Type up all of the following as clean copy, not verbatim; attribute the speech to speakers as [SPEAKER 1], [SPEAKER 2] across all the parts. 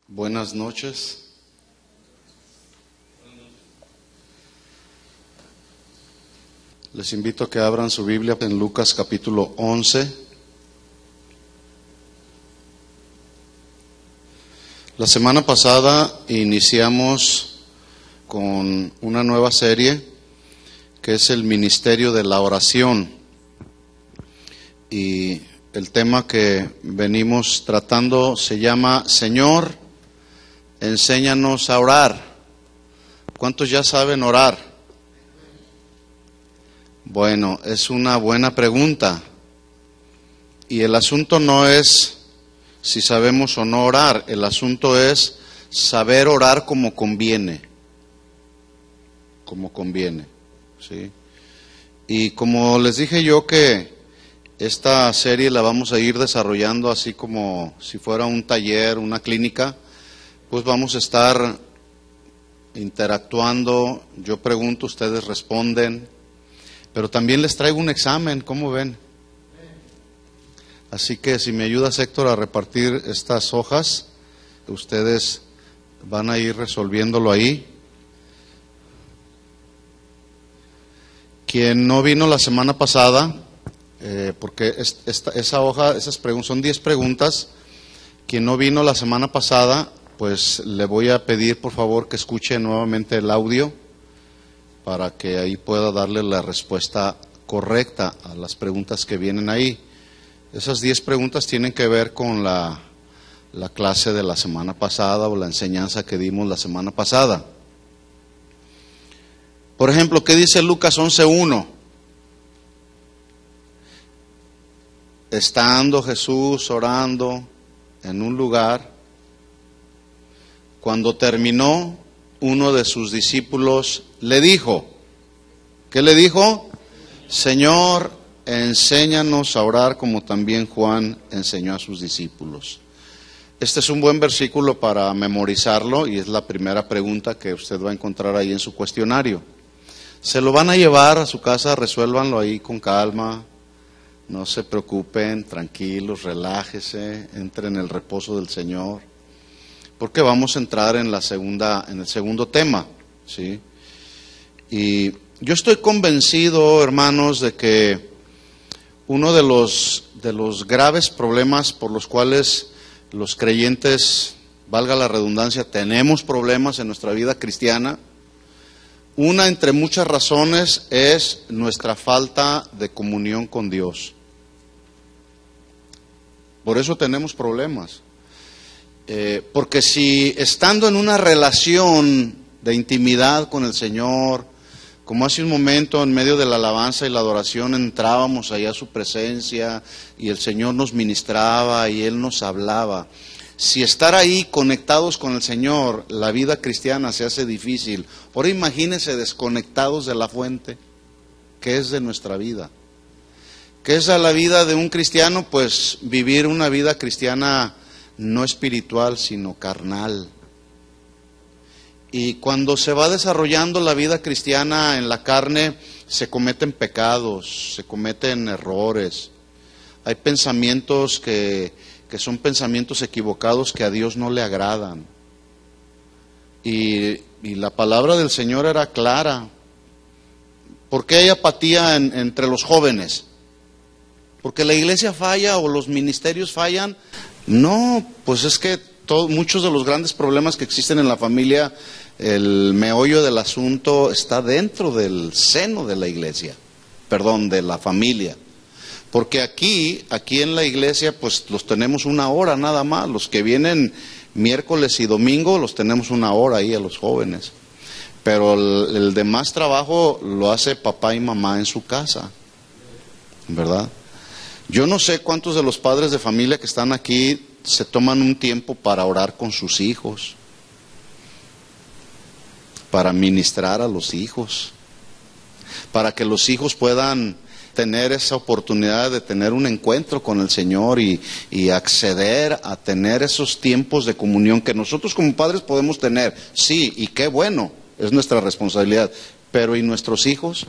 [SPEAKER 1] Buenas noches. Les invito a que abran su Biblia en Lucas capítulo 11. La semana pasada iniciamos con una nueva serie que es el ministerio de la oración. Y el tema que venimos tratando se llama Señor, enséñanos a orar. ¿Cuántos ya saben orar? Bueno, es una buena pregunta. Y el asunto no es si sabemos o no orar, el asunto es saber orar como conviene. Como conviene, ¿sí? Y como les dije yo que esta serie la vamos a ir desarrollando así como si fuera un taller, una clínica, pues vamos a estar interactuando, yo pregunto, ustedes responden, pero también les traigo un examen, ¿cómo ven? Así que si me ayudas, Héctor, a repartir estas hojas, ustedes van a ir resolviéndolo ahí. Quien no vino la semana pasada, porque esa hoja, esas preguntas, son 10 preguntas. Quien no vino la semana pasada, pues le voy a pedir por favor que escuche nuevamente el audio para que ahí pueda darle la respuesta correcta a las preguntas que vienen ahí. Esas 10 preguntas tienen que ver con la clase de la semana pasada o la enseñanza que dimos la semana pasada. Por ejemplo, ¿qué dice Lucas 11:1? Estando Jesús orando en un lugar, cuando terminó, uno de sus discípulos le dijo, ¿qué le dijo? Señor, enséñanos a orar como también Juan enseñó a sus discípulos. Este es un buen versículo para memorizarlo y es la primera pregunta que usted va a encontrar ahí en su cuestionario. Se lo van a llevar a su casa, resuélvanlo ahí con calma, no se preocupen, tranquilos, relájese, entren en el reposo del Señor, porque vamos a entrar en el segundo tema, ¿sí? Y yo estoy convencido, hermanos, de que uno de los graves problemas por los cuales los creyentes, valga la redundancia, tenemos problemas en nuestra vida cristiana, una entre muchas razones es nuestra falta de comunión con Dios. Por eso tenemos problemas. Porque si estando en una relación de intimidad con el Señor, como hace un momento en medio de la alabanza y la adoración entrábamos allá a su presencia y el Señor nos ministraba y Él nos hablaba, si estar ahí conectados con el Señor, la vida cristiana se hace difícil. Ahora imagínense desconectados de la fuente, que es de nuestra vida. ¿Qué es a la vida de un cristiano? Pues vivir una vida cristiana no espiritual, sino carnal. Y cuando se va desarrollando la vida cristiana en la carne, se cometen pecados, se cometen errores. Hay pensamientos que son pensamientos equivocados que a Dios no le agradan. Y la palabra del Señor era clara. ¿Por qué hay apatía entre los jóvenes? ¿Porque la iglesia falla o los ministerios fallan? No, pues es que muchos de los grandes problemas que existen en la familia, el meollo del asunto está dentro del seno de la iglesia, de la familia. Porque aquí en la iglesia pues los tenemos una hora nada más, los que vienen miércoles y domingo los tenemos una hora ahí a los jóvenes. Pero el demás trabajo lo hace papá y mamá en su casa, ¿verdad? Yo no sé cuántos de los padres de familia que están aquí se toman un tiempo para orar con sus hijos, para ministrar a los hijos, para que los hijos puedan tener esa oportunidad de tener un encuentro con el Señor y acceder a tener esos tiempos de comunión que nosotros como padres podemos tener. Sí, y qué bueno, es nuestra responsabilidad. Pero ¿y nuestros hijos?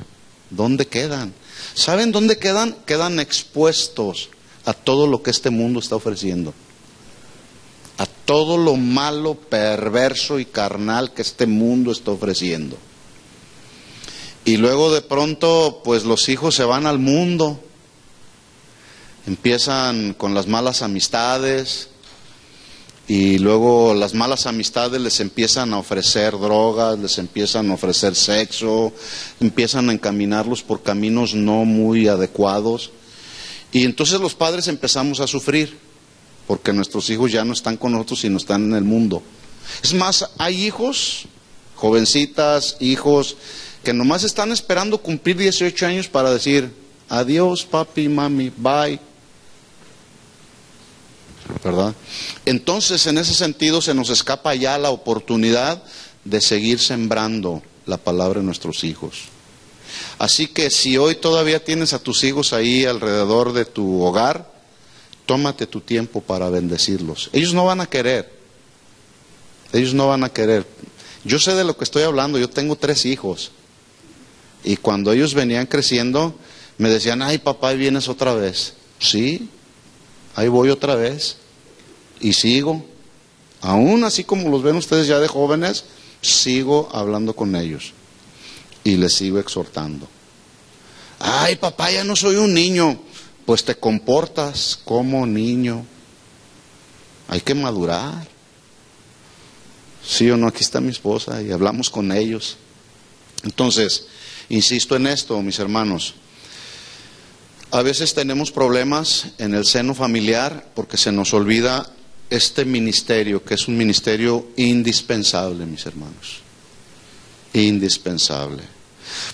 [SPEAKER 1] ¿Dónde quedan? ¿Saben dónde quedan? Quedan expuestos a todo lo que este mundo está ofreciendo. A todo lo malo, perverso y carnal que este mundo está ofreciendo. Y luego de pronto, pues los hijos se van al mundo, empiezan con las malas amistades, y luego las malas amistades les empiezan a ofrecer drogas, les empiezan a ofrecer sexo, empiezan a encaminarlos por caminos no muy adecuados. Y entonces los padres empezamos a sufrir, porque nuestros hijos ya no están con nosotros, sino están en el mundo. Es más, hay hijos, jovencitas, hijos, que nomás están esperando cumplir 18 años para decir, adiós papi, mami, bye. ¿Verdad? Entonces, en ese sentido, se nos escapa ya la oportunidad de seguir sembrando la palabra en nuestros hijos. Así que si hoy todavía tienes a tus hijos ahí alrededor de tu hogar, tómate tu tiempo para bendecirlos. Ellos no van a querer. Ellos no van a querer. Yo sé de lo que estoy hablando. Yo tengo 3 hijos. Y cuando ellos venían creciendo, me decían, ay papá, ahí vienes otra vez. Sí, ahí voy otra vez. Y sigo. Aún así como los ven ustedes ya de jóvenes, sigo hablando con ellos. Y les sigo exhortando. Ay papá, ya no soy un niño. Pues te comportas como niño. Hay que madurar. Sí o no, aquí está mi esposa y hablamos con ellos. Entonces, insisto en esto, mis hermanos. A veces tenemos problemas en el seno familiar porque se nos olvida este ministerio, que es un ministerio indispensable, mis hermanos. Indispensable.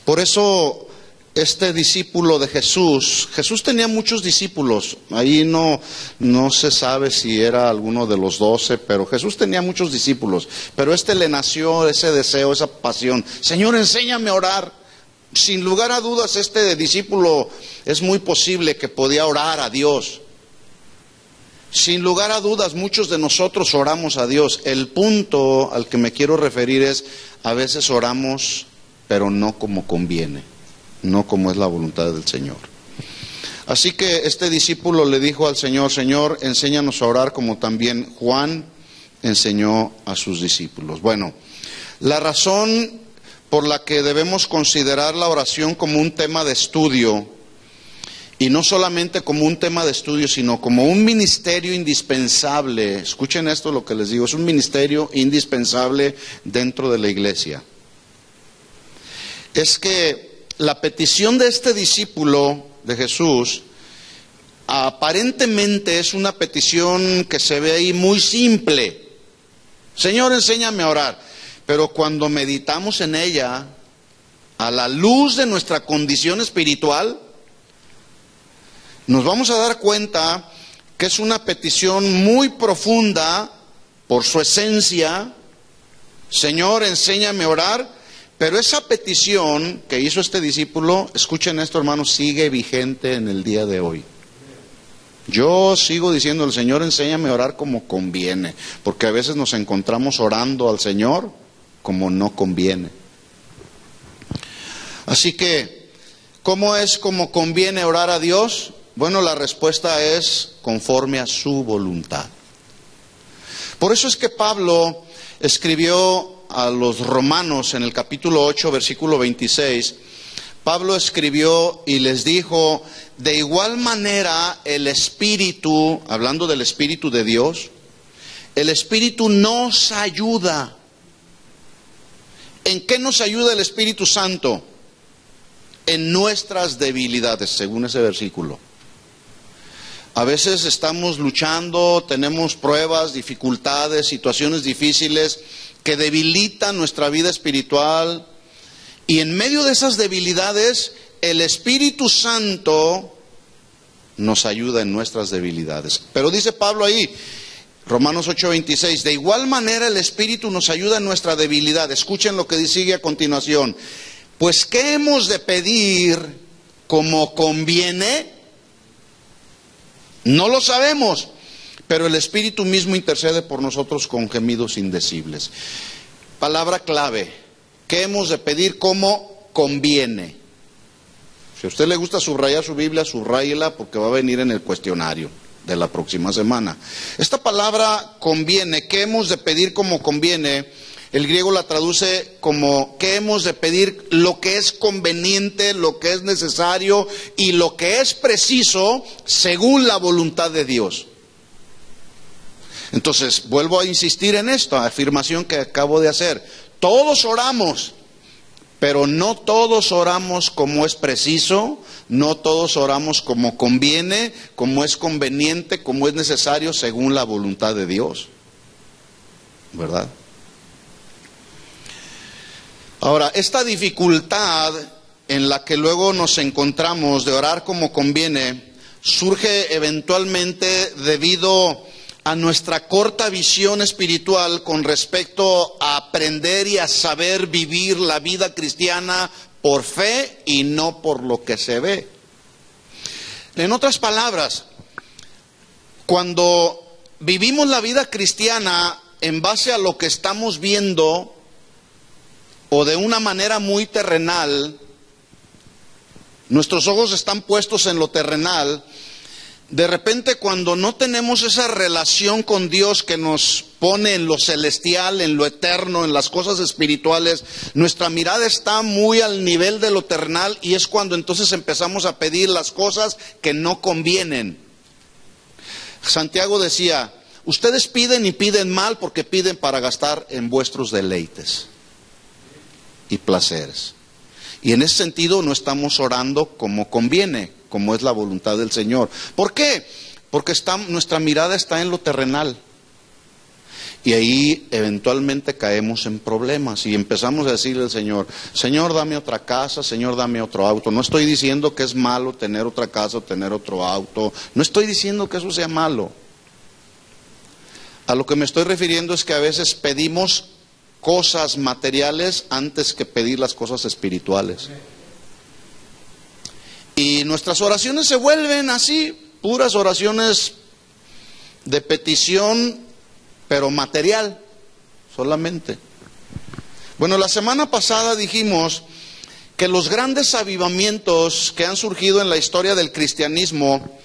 [SPEAKER 1] Por eso, este discípulo de Jesús tenía muchos discípulos. Ahí no se sabe si era alguno de los 12, pero Jesús tenía muchos discípulos. Pero le nació ese deseo, esa pasión. Señor, enséñame a orar. Sin lugar a dudas, este discípulo es muy posible que podía orar a Dios. Sin lugar a dudas, muchos de nosotros oramos a Dios. El punto al que me quiero referir es, a veces oramos, pero no como conviene, no como es la voluntad del Señor. Así que este discípulo le dijo al Señor, Señor, enséñanos a orar como también Juan enseñó a sus discípulos. Bueno, la razón por la que debemos considerar la oración como un tema de estudio, y no solamente como un tema de estudio, sino como un ministerio indispensable. Escuchen esto lo que les digo, es un ministerio indispensable dentro de la iglesia. Es que la petición de este discípulo de Jesús aparentemente es una petición que se ve ahí muy simple. Señor, enséñame a orar. Pero cuando meditamos en ella, a la luz de nuestra condición espiritual, nos vamos a dar cuenta que es una petición muy profunda por su esencia. Señor, enséñame a orar. Pero esa petición que hizo este discípulo, escuchen esto, hermanos, sigue vigente en el día de hoy. Yo sigo diciendo al Señor, enséñame a orar como conviene, porque a veces nos encontramos orando al Señor como no conviene. Así que, ¿cómo es como conviene orar a Dios? Bueno, la respuesta es conforme a su voluntad. Por eso es que Pablo escribió a los romanos en el capítulo 8, versículo 26, Pablo escribió y les dijo, de igual manera el Espíritu, hablando del Espíritu de Dios, el Espíritu nos ayuda. ¿En qué nos ayuda el Espíritu Santo? En nuestras debilidades, según ese versículo. A veces estamos luchando, tenemos pruebas, dificultades, situaciones difíciles que debilitan nuestra vida espiritual. Y en medio de esas debilidades, el Espíritu Santo nos ayuda en nuestras debilidades. Pero dice Pablo ahí, Romanos 8:26, de igual manera el Espíritu nos ayuda en nuestra debilidad. Escuchen lo que sigue a continuación. Pues, ¿qué hemos de pedir como conviene? No lo sabemos, pero el Espíritu mismo intercede por nosotros con gemidos indecibles. Palabra clave, ¿qué hemos de pedir como conviene? Si a usted le gusta subrayar su Biblia, subráyela porque va a venir en el cuestionario. de la próxima semana. Esta palabra conviene, ¿qué hemos de pedir como conviene? El griego la traduce como ¿qué hemos de pedir? Lo que es conveniente, lo que es necesario y lo que es preciso según la voluntad de Dios. Entonces, vuelvo a insistir en esta afirmación que acabo de hacer. Todos oramos, pero no todos oramos como es preciso, no todos oramos como conviene, como es conveniente, como es necesario según la voluntad de Dios. ¿Verdad? Ahora, esta dificultad en la que luego nos encontramos de orar como conviene, surge eventualmente debido a nuestra corta visión espiritual con respecto a aprender y a saber vivir la vida cristiana por fe y no por lo que se ve. En otras palabras, cuando vivimos la vida cristiana en base a lo que estamos viendo o de una manera muy terrenal, nuestros ojos están puestos en lo terrenal. De repente, cuando no tenemos esa relación con Dios que nos pone en lo celestial, en lo eterno, en las cosas espirituales, nuestra mirada está muy al nivel de lo terrenal y es cuando entonces empezamos a pedir las cosas que no convienen. Santiago decía, ustedes piden y piden mal porque piden para gastar en vuestros deleites y placeres. Y en ese sentido no estamos orando como conviene, como es la voluntad del Señor. ¿Por qué? Porque nuestra mirada está en lo terrenal. Y ahí eventualmente caemos en problemas y empezamos a decirle al Señor, Señor, dame otra casa, Señor, dame otro auto. No estoy diciendo que es malo tener otra casa o tener otro auto. No estoy diciendo que eso sea malo. A lo que me estoy refiriendo es que a veces pedimos cosas materiales antes que pedir las cosas espirituales. Y nuestras oraciones se vuelven así, puras oraciones de petición, pero material, solamente. Bueno, la semana pasada dijimos que los grandes avivamientos que han surgido en la historia del cristianismo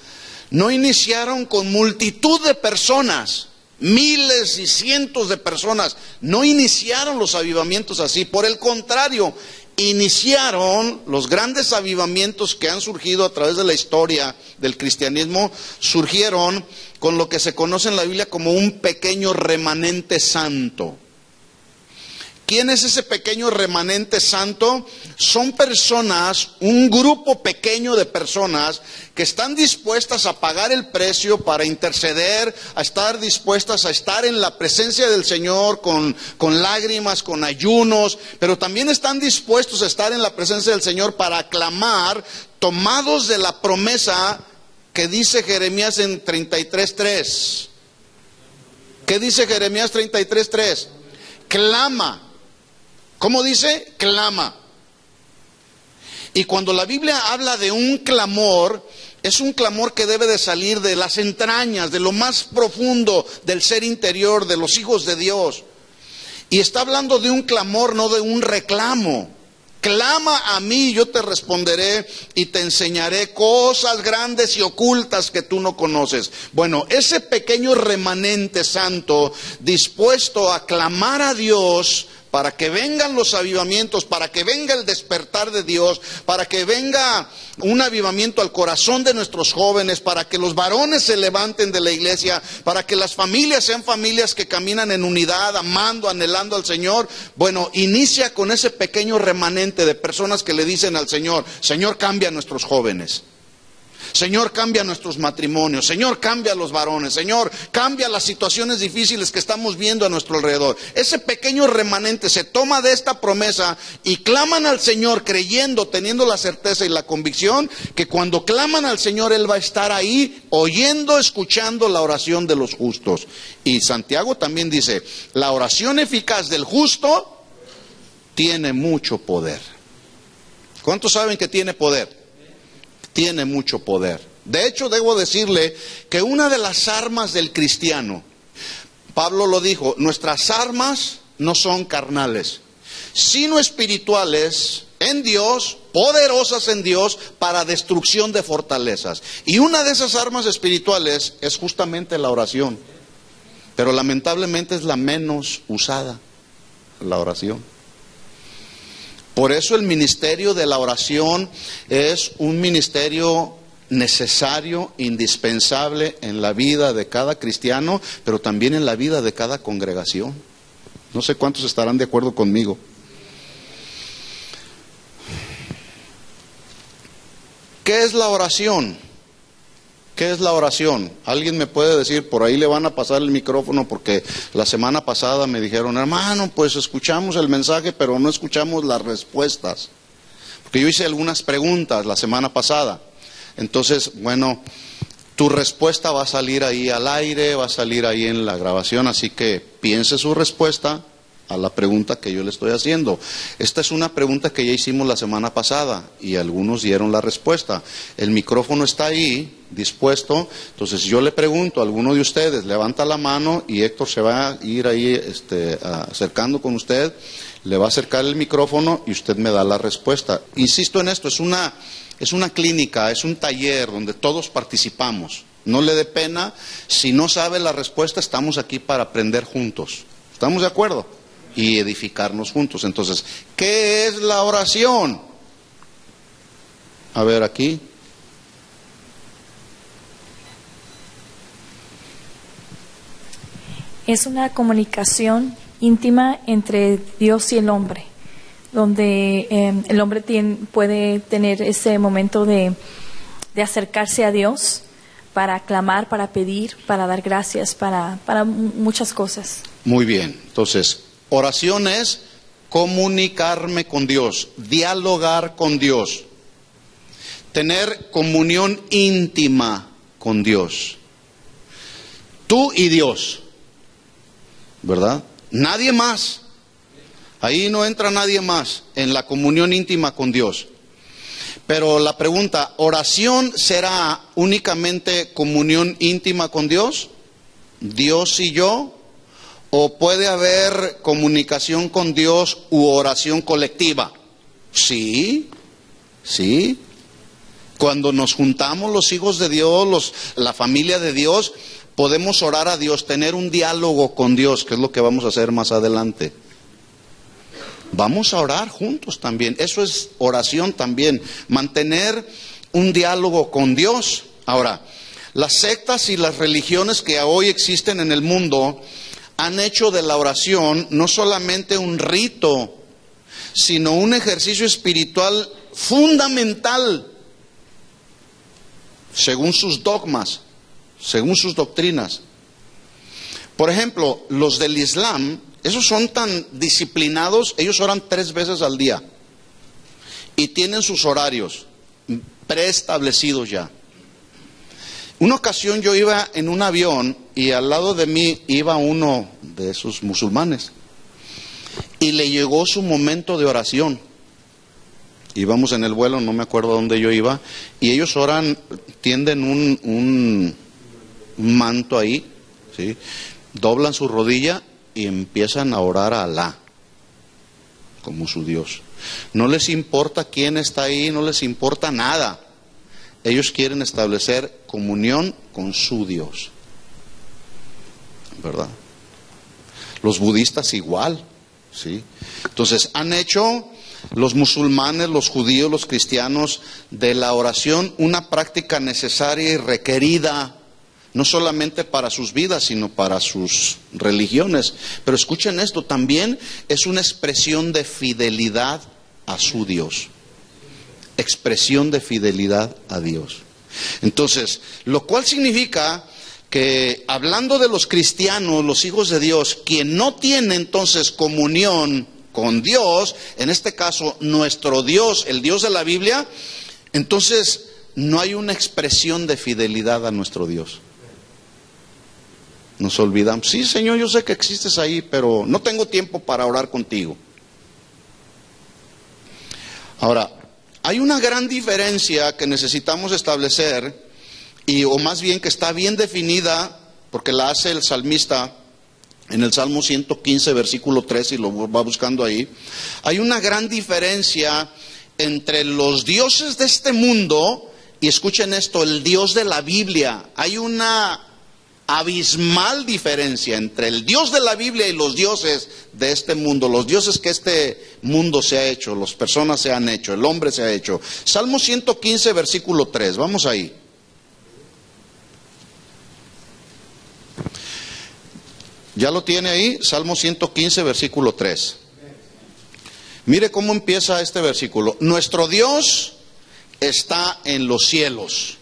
[SPEAKER 1] no iniciaron con multitud de personas, miles y cientos de personas, no iniciaron los avivamientos así. Por el contrario, iniciaron los grandes avivamientos que han surgido a través de la historia del cristianismo, surgieron con lo que se conoce en la Biblia como un pequeño remanente santo. ¿Quién es ese pequeño remanente santo? Son personas, un grupo pequeño de personas que están dispuestas a pagar el precio para interceder, a estar dispuestas a estar en la presencia del Señor con lágrimas, con ayunos, pero también están dispuestos a estar en la presencia del Señor para aclamar, tomados de la promesa que dice Jeremías en 33:3. ¿Qué dice Jeremías 33:3? Clama. ¿Cómo dice? Clama. Y cuando la Biblia habla de un clamor, es un clamor que debe de salir de las entrañas, de lo más profundo del ser interior de los hijos de Dios. Y está hablando de un clamor, no de un reclamo. Clama a mí, yo te responderé y te enseñaré cosas grandes y ocultas que tú no conoces. Bueno, ese pequeño remanente santo dispuesto a clamar a Dios para que vengan los avivamientos, para que venga el despertar de Dios, para que venga un avivamiento al corazón de nuestros jóvenes, para que los varones se levanten de la iglesia, para que las familias sean familias que caminan en unidad, amando, anhelando al Señor. Bueno, inicia con ese pequeño remanente de personas que le dicen al Señor, Señor, cambia a nuestros jóvenes. Señor, cambia nuestros matrimonios. Señor, cambia a los varones. Señor, cambia las situaciones difíciles que estamos viendo a nuestro alrededor. Ese pequeño remanente se toma de esta promesa y claman al Señor creyendo, teniendo la certeza y la convicción que cuando claman al Señor Él va a estar ahí oyendo, escuchando la oración de los justos. Y Santiago también dice, la oración eficaz del justo tiene mucho poder. ¿Cuántos saben que tiene poder? Tiene mucho poder. De hecho, debo decirle que una de las armas del cristiano, Pablo lo dijo, nuestras armas no son carnales, sino espirituales en Dios, poderosas en Dios para destrucción de fortalezas. Y una de esas armas espirituales es justamente la oración. Pero lamentablemente es la menos usada, la oración. Por eso el ministerio de la oración es un ministerio necesario, indispensable en la vida de cada cristiano, pero también en la vida de cada congregación. No sé cuántos estarán de acuerdo conmigo. ¿Qué es la oración? ¿Qué es la oración? ¿Alguien me puede decir? Por ahí le van a pasar el micrófono porque la semana pasada me dijeron, hermano, pues escuchamos el mensaje, pero no escuchamos las respuestas. Porque yo hice algunas preguntas la semana pasada. Entonces, bueno, tu respuesta va a salir ahí al aire, va a salir ahí en la grabación, así que piense su respuesta a la pregunta que yo le estoy haciendo. Esta es una pregunta que ya hicimos la semana pasada y algunos dieron la respuesta. El micrófono está ahí, dispuesto, entonces yo le pregunto a alguno de ustedes, levanta la mano y Héctor se va a ir ahí acercando con usted, le va a acercar el micrófono y usted me da la respuesta. Insisto en esto, es una clínica, es un taller donde todos participamos. No le dé pena, si no sabe la respuesta, estamos aquí para aprender juntos. ¿Estamos de acuerdo? Y edificarnos juntos. Entonces, ¿qué es la oración? A ver aquí.
[SPEAKER 2] Es una comunicación íntima entre Dios y el hombre, donde el hombre puede tener ese momento de acercarse a Dios para clamar, para pedir, para dar gracias, para muchas cosas.
[SPEAKER 1] Muy bien, entonces, oración es comunicarme con Dios, dialogar con Dios, tener comunión íntima con Dios. Tú y Dios, ¿verdad? Nadie más. Ahí no entra nadie más en la comunión íntima con Dios. Pero la pregunta, ¿oración será únicamente comunión íntima con Dios? ¿Dios y yo? ¿O puede haber comunicación con Dios u oración colectiva? Sí, sí. Cuando nos juntamos los hijos de Dios, la familia de Dios, podemos orar a Dios, tener un diálogo con Dios, que es lo que vamos a hacer más adelante. Vamos a orar juntos también, eso es oración también, mantener un diálogo con Dios. Ahora, las sectas y las religiones que hoy existen en el mundo han hecho de la oración no solamente un rito, sino un ejercicio espiritual fundamental, según sus dogmas, según sus doctrinas. Por ejemplo, los del Islam, esos son tan disciplinados, ellos oran 3 veces al día y tienen sus horarios preestablecidos ya. Una ocasión yo iba en un avión y al lado de mí iba uno de esos musulmanes y le llegó su momento de oración. Íbamos en el vuelo, no me acuerdo a dónde yo iba, y ellos oran, tienden un manto ahí, ¿sí? Doblan su rodilla y empiezan a orar a Alá como su Dios. No les importa quién está ahí, no les importa nada. Ellos quieren establecer comunión con su Dios, ¿verdad? Los budistas igual, ¿sí? Entonces han hecho los musulmanes, los judíos, los cristianos de la oración una práctica necesaria y requerida, no solamente para sus vidas, sino para sus religiones. Pero escuchen esto, también es una expresión de fidelidad a su Dios. Expresión de fidelidad a Dios. Entonces, lo cual significa que, hablando de los cristianos, los hijos de Dios, quien no tiene entonces comunión con Dios, en este caso nuestro Dios, el Dios de la Biblia, entonces no hay una expresión de fidelidad a nuestro Dios. Nos olvidamos, sí Señor, yo sé que existes ahí, pero no tengo tiempo para orar contigo. Ahora, hay una gran diferencia que necesitamos establecer, o más bien que está bien definida, porque la hace el salmista en el Salmo 115, versículo 3, y lo va buscando ahí, hay una gran diferencia entre los dioses de este mundo, y escuchen esto, el Dios de la Biblia. Hay una abismal diferencia entre el Dios de la Biblia y los dioses de este mundo, los dioses que este mundo se ha hecho, las personas se han hecho, el hombre se ha hecho. Salmo 115, versículo 3, vamos ahí. ¿Ya lo tiene ahí? Salmo 115, versículo 3. Mire cómo empieza este versículo. Nuestro Dios está en los cielos.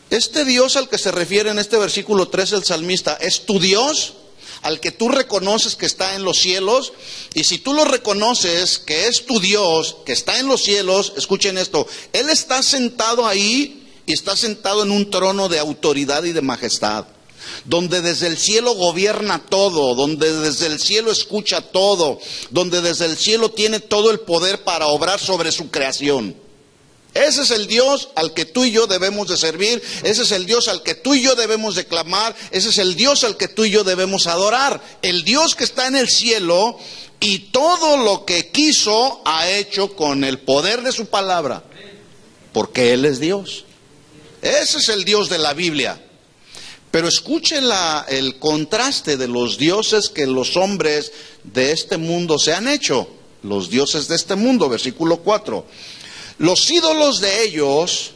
[SPEAKER 1] Este Dios al que se refiere en este versículo 3 el salmista, es tu Dios, al que tú reconoces que está en los cielos. Y si tú lo reconoces que es tu Dios, que está en los cielos, escuchen esto, Él está sentado ahí y está sentado en un trono de autoridad y de majestad, donde desde el cielo gobierna todo, donde desde el cielo escucha todo, donde desde el cielo tiene todo el poder para obrar sobre su creación. Ese es el Dios al que tú y yo debemos de servir, ese es el Dios al que tú y yo debemos de clamar, ese es el Dios al que tú y yo debemos adorar. El Dios que está en el cielo y todo lo que quiso ha hecho con el poder de su palabra, porque Él es Dios. Ese es el Dios de la Biblia. Pero escuchen el contraste de los dioses que los hombres de este mundo se han hecho, los dioses de este mundo, versículo 4. Los ídolos de ellos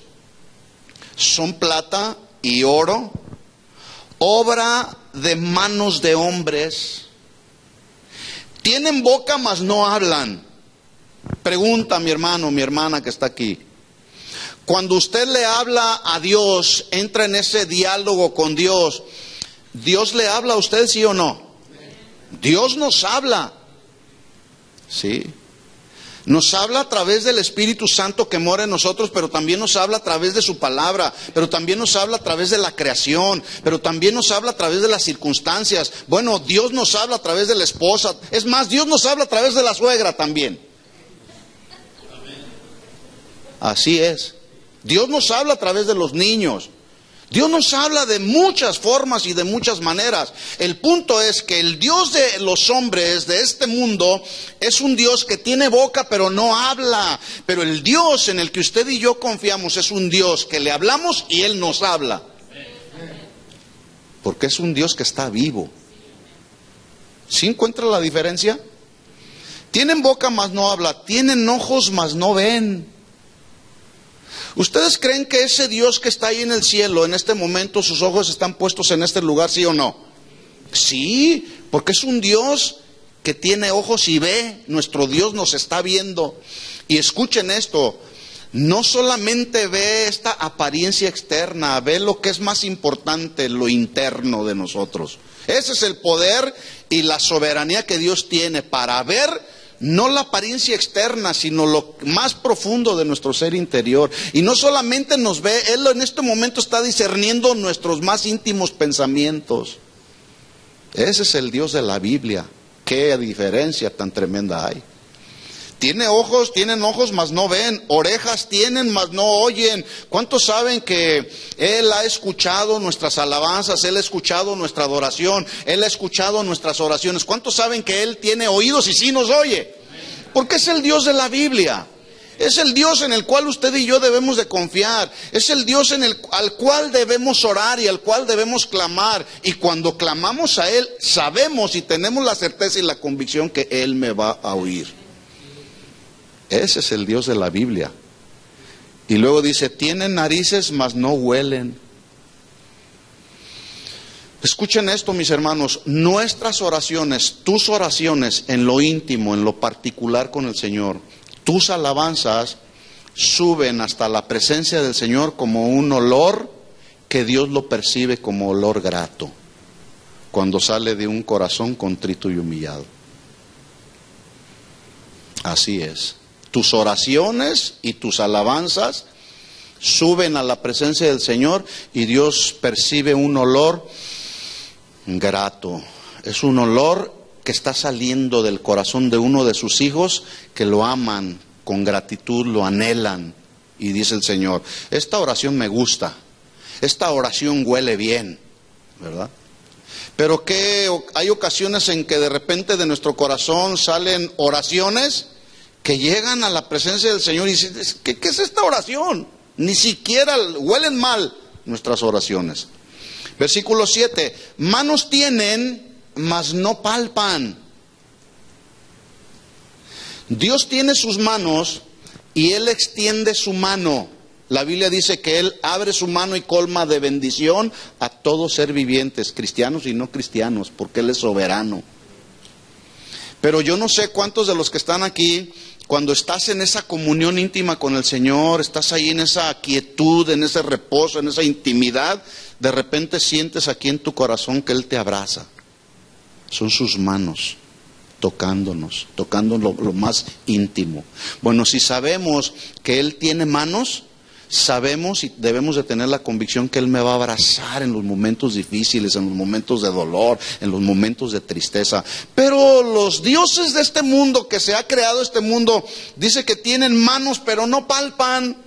[SPEAKER 1] son plata y oro, obra de manos de hombres. Tienen boca, mas no hablan. Pregunta mi hermano, mi hermana que está aquí. Cuando usted le habla a Dios, entra en ese diálogo con Dios, ¿Dios le habla a usted, sí o no? Dios nos habla, ¿sí? Nos habla a través del Espíritu Santo que mora en nosotros, pero también nos habla a través de su palabra, pero también nos habla a través de la creación, pero también nos habla a través de las circunstancias. Bueno, Dios nos habla a través de la esposa, es más, Dios nos habla a través de la suegra también. Así es. Dios nos habla a través de los niños. Dios nos habla de muchas formas y de muchas maneras. El punto es que el Dios de los hombres de este mundo es un Dios que tiene boca pero no habla. Pero el Dios en el que usted y yo confiamos es un Dios que le hablamos y Él nos habla. Porque es un Dios que está vivo. ¿Sí encuentra la diferencia? Tienen boca mas no habla, tienen ojos mas no ven. ¿Ustedes creen que ese Dios que está ahí en el cielo, en este momento, sus ojos están puestos en este lugar, sí o no? Sí, porque es un Dios que tiene ojos y ve. Nuestro Dios nos está viendo. Y escuchen esto, no solamente ve esta apariencia externa, ve lo que es más importante, lo interno de nosotros. Ese es el poder y la soberanía que Dios tiene para ver no la apariencia externa, sino lo más profundo de nuestro ser interior. Y no solamente nos ve, Él en este momento está discerniendo nuestros más íntimos pensamientos. Ese es el Dios de la Biblia. Qué diferencia tan tremenda hay. Tienen ojos, mas no ven. Orejas tienen, mas no oyen. ¿Cuántos saben que Él ha escuchado nuestras alabanzas? Él ha escuchado nuestra adoración. Él ha escuchado nuestras oraciones. ¿Cuántos saben que Él tiene oídos y sí nos oye? Porque es el Dios de la Biblia. Es el Dios en el cual usted y yo debemos de confiar. Es el Dios al cual debemos orar y al cual debemos clamar. Y cuando clamamos a Él, sabemos y tenemos la certeza y la convicción que Él me va a oír. Ese es el Dios de la Biblia. Y luego dice, tienen narices, mas no huelen. Escuchen esto, mis hermanos, nuestras oraciones, tus oraciones en lo íntimo, en lo particular con el Señor, tus alabanzas suben hasta la presencia del Señor como un olor que Dios lo percibe como olor grato, cuando sale de un corazón contrito y humillado. Así es. Tus oraciones y tus alabanzas suben a la presencia del Señor y Dios percibe un olor grato. Es un olor que está saliendo del corazón de uno de sus hijos que lo aman con gratitud, lo anhelan. Y dice el Señor, esta oración me gusta, esta oración huele bien, ¿verdad? Pero que hay ocasiones en que de repente de nuestro corazón salen oraciones que llegan a la presencia del Señor y dicen, ¿qué es esta oración? Ni siquiera huelen mal nuestras oraciones. Versículo 7, manos tienen, mas no palpan. Dios tiene sus manos y Él extiende su mano. La Biblia dice que Él abre su mano y colma de bendición a todo ser vivientes, cristianos y no cristianos, porque Él es soberano. Pero yo no sé cuántos de los que están aquí, cuando estás en esa comunión íntima con el Señor, estás ahí en esa quietud, en ese reposo, en esa intimidad, de repente sientes aquí en tu corazón que Él te abraza. Son sus manos tocándonos, tocando lo más íntimo. Bueno, si sabemos que Él tiene manos, sabemos y debemos de tener la convicción que Él me va a abrazar en los momentos difíciles, en los momentos de dolor, en los momentos de tristeza. Pero los dioses de este mundo, que se ha creado este mundo, dice que tienen manos pero no palpan,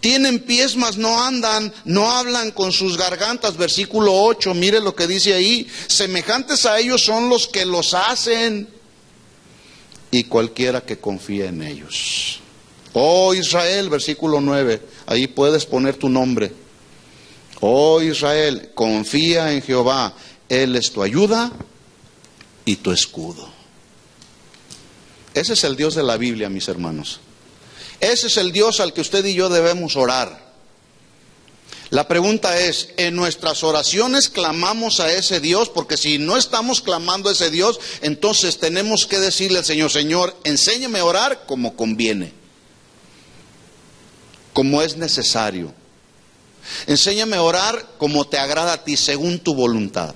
[SPEAKER 1] tienen pies mas no andan, no hablan con sus gargantas. Versículo 8, mire lo que dice ahí, semejantes a ellos son los que los hacen y cualquiera que confía en ellos. Oh Israel, versículo 9, ahí puedes poner tu nombre. Oh Israel, confía en Jehová, Él es tu ayuda y tu escudo. Ese es el Dios de la Biblia, mis hermanos. Ese es el Dios al que usted y yo debemos orar. La pregunta es, ¿en nuestras oraciones clamamos a ese Dios? Porque si no estamos clamando a ese Dios, entonces tenemos que decirle al Señor, Señor, enséñame a orar como conviene, como es necesario. Enséñame a orar como te agrada a ti, según tu voluntad,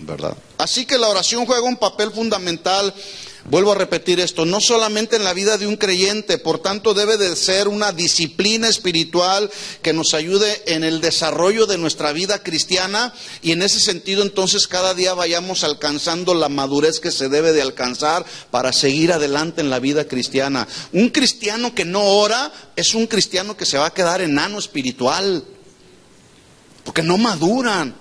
[SPEAKER 1] ¿verdad? Así que la oración juega un papel fundamental. Vuelvo a repetir esto, no solamente en la vida de un creyente, por tanto debe de ser una disciplina espiritual que nos ayude en el desarrollo de nuestra vida cristiana, y en ese sentido entonces cada día vayamos alcanzando la madurez que se debe de alcanzar para seguir adelante en la vida cristiana. Un cristiano que no ora es un cristiano que se va a quedar enano espiritual, porque no maduran.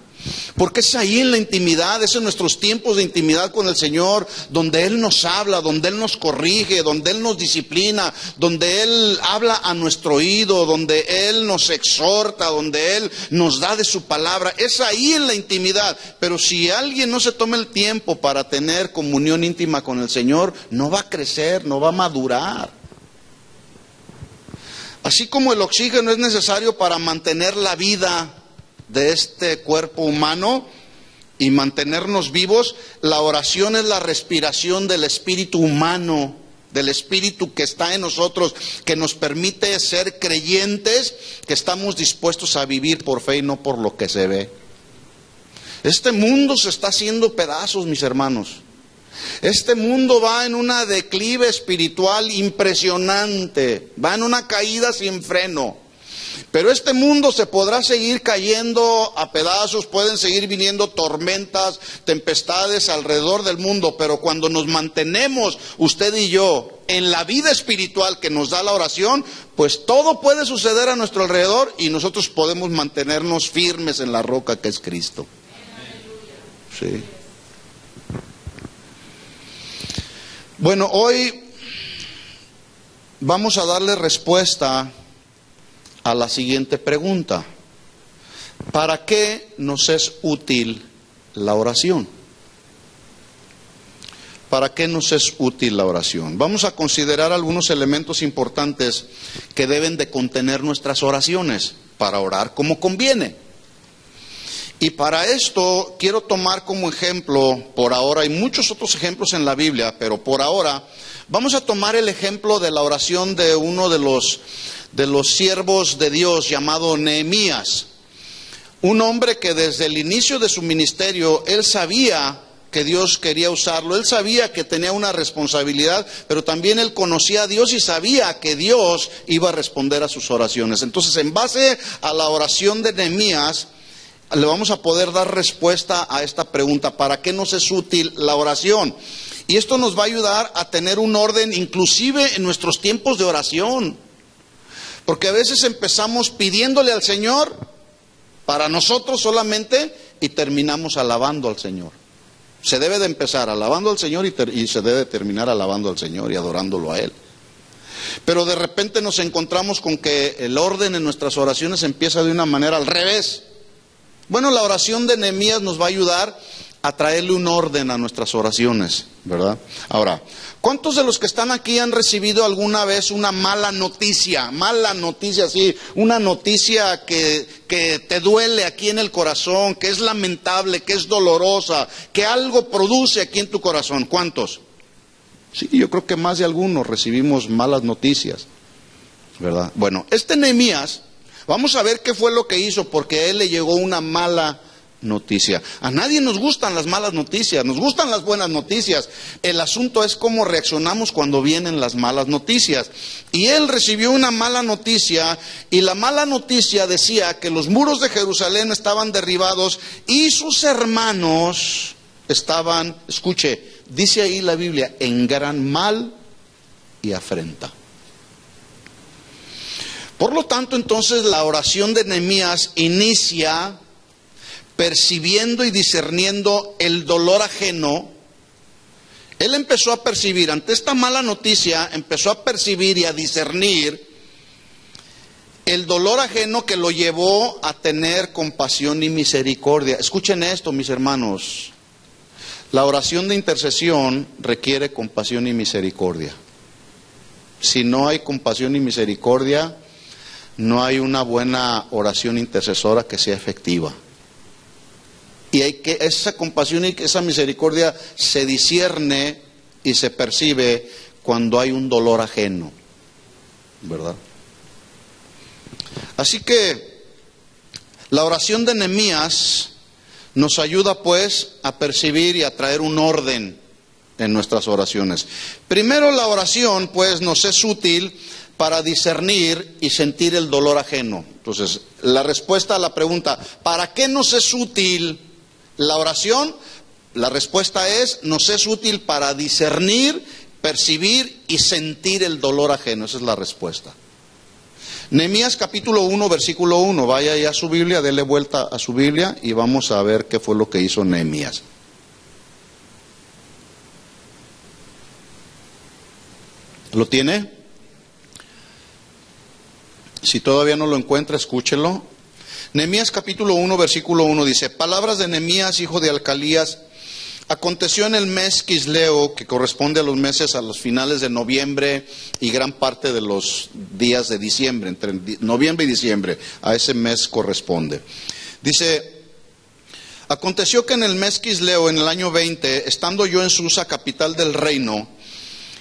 [SPEAKER 1] Porque es ahí en la intimidad, es en nuestros tiempos de intimidad con el Señor, donde Él nos habla, donde Él nos corrige, donde Él nos disciplina, donde Él habla a nuestro oído, donde Él nos exhorta, donde Él nos da de su palabra. Es ahí en la intimidad. Pero si alguien no se toma el tiempo para tener comunión íntima con el Señor, no va a crecer, no va a madurar. Así como el oxígeno es necesario para mantener la vida de este cuerpo humano y mantenernos vivos, la oración es la respiración del espíritu humano, del espíritu que está en nosotros, que nos permite ser creyentes, que estamos dispuestos a vivir por fe y no por lo que se ve. Este mundo se está haciendo pedazos, mis hermanos. Este mundo va en una declive espiritual impresionante, va en una caída sin freno. Pero este mundo se podrá seguir cayendo a pedazos, pueden seguir viniendo tormentas, tempestades alrededor del mundo, pero cuando nos mantenemos, usted y yo, en la vida espiritual que nos da la oración, pues todo puede suceder a nuestro alrededor y nosotros podemos mantenernos firmes en la roca que es Cristo. Sí. Bueno, hoy vamos a darle respuesta a la siguiente pregunta: ¿para qué nos es útil la oración? ¿Para qué nos es útil la oración? Vamos a considerar algunos elementos importantes que deben de contener nuestras oraciones para orar como conviene. Y para esto quiero tomar como ejemplo, por ahora, hay muchos otros ejemplos en la Biblia, pero por ahora vamos a tomar el ejemplo de la oración de uno de los siervos de Dios llamado Nehemías. Un hombre que desde el inicio de su ministerio, él sabía que Dios quería usarlo, él sabía que tenía una responsabilidad, pero también él conocía a Dios y sabía que Dios iba a responder a sus oraciones. Entonces, en base a la oración de Nehemías, le vamos a poder dar respuesta a esta pregunta: ¿para qué nos es útil la oración? Y esto nos va a ayudar a tener un orden inclusive en nuestros tiempos de oración. Porque a veces empezamos pidiéndole al Señor para nosotros solamente y terminamos alabando al Señor. Se debe de empezar alabando al Señor y se debe terminar alabando al Señor y adorándolo a Él. Pero de repente nos encontramos con que el orden en nuestras oraciones empieza de una manera al revés. Bueno, la oración de Nehemías nos va a ayudar a traerle un orden a nuestras oraciones, ¿verdad? Ahora, ¿cuántos de los que están aquí han recibido alguna vez una mala noticia? Mala noticia, sí, una noticia que te duele aquí en el corazón, que es lamentable, que es dolorosa, que algo produce aquí en tu corazón. ¿Cuántos? Sí, yo creo que más de algunos recibimos malas noticias, ¿verdad? Bueno, Nehemías, vamos a ver qué fue lo que hizo, porque a él le llegó una mala noticia. A nadie nos gustan las malas noticias, nos gustan las buenas noticias. El asunto es cómo reaccionamos cuando vienen las malas noticias. Y él recibió una mala noticia, y la mala noticia decía que los muros de Jerusalén estaban derribados y sus hermanos estaban, escuche, dice ahí la Biblia, en gran mal y afrenta. Por lo tanto, entonces la oración de Nehemías inicia percibiendo y discerniendo el dolor ajeno. Él empezó a percibir, ante esta mala noticia, empezó a percibir y a discernir el dolor ajeno que lo llevó a tener compasión y misericordia. Escuchen esto, mis hermanos. La oración de intercesión requiere compasión y misericordia. Si no hay compasión y misericordia, no hay una buena oración intercesora que sea efectiva. Y hay que esa compasión y esa misericordia se discierne y se percibe cuando hay un dolor ajeno, ¿verdad? Así que la oración de Nehemías nos ayuda pues a percibir y a traer un orden en nuestras oraciones. Primero, la oración pues nos es útil para discernir y sentir el dolor ajeno. Entonces, la respuesta a la pregunta, ¿para qué nos es útil la oración? La respuesta es, nos es útil para discernir, percibir y sentir el dolor ajeno. Esa es la respuesta. Nehemías capítulo 1, versículo 1. Vaya ya a su Biblia, dele vuelta a su Biblia y vamos a ver qué fue lo que hizo Nehemías. ¿Lo tiene? Si todavía no lo encuentra, escúchelo. Nehemías capítulo 1, versículo 1 dice, palabras de Nehemías, hijo de Alcalías. Aconteció en el mes Quisleo, que corresponde a los meses a los finales de noviembre y gran parte de los días de diciembre, entre noviembre y diciembre, a ese mes corresponde. Dice, aconteció que en el mes Quisleo, en el año 20, estando yo en Susa, capital del reino,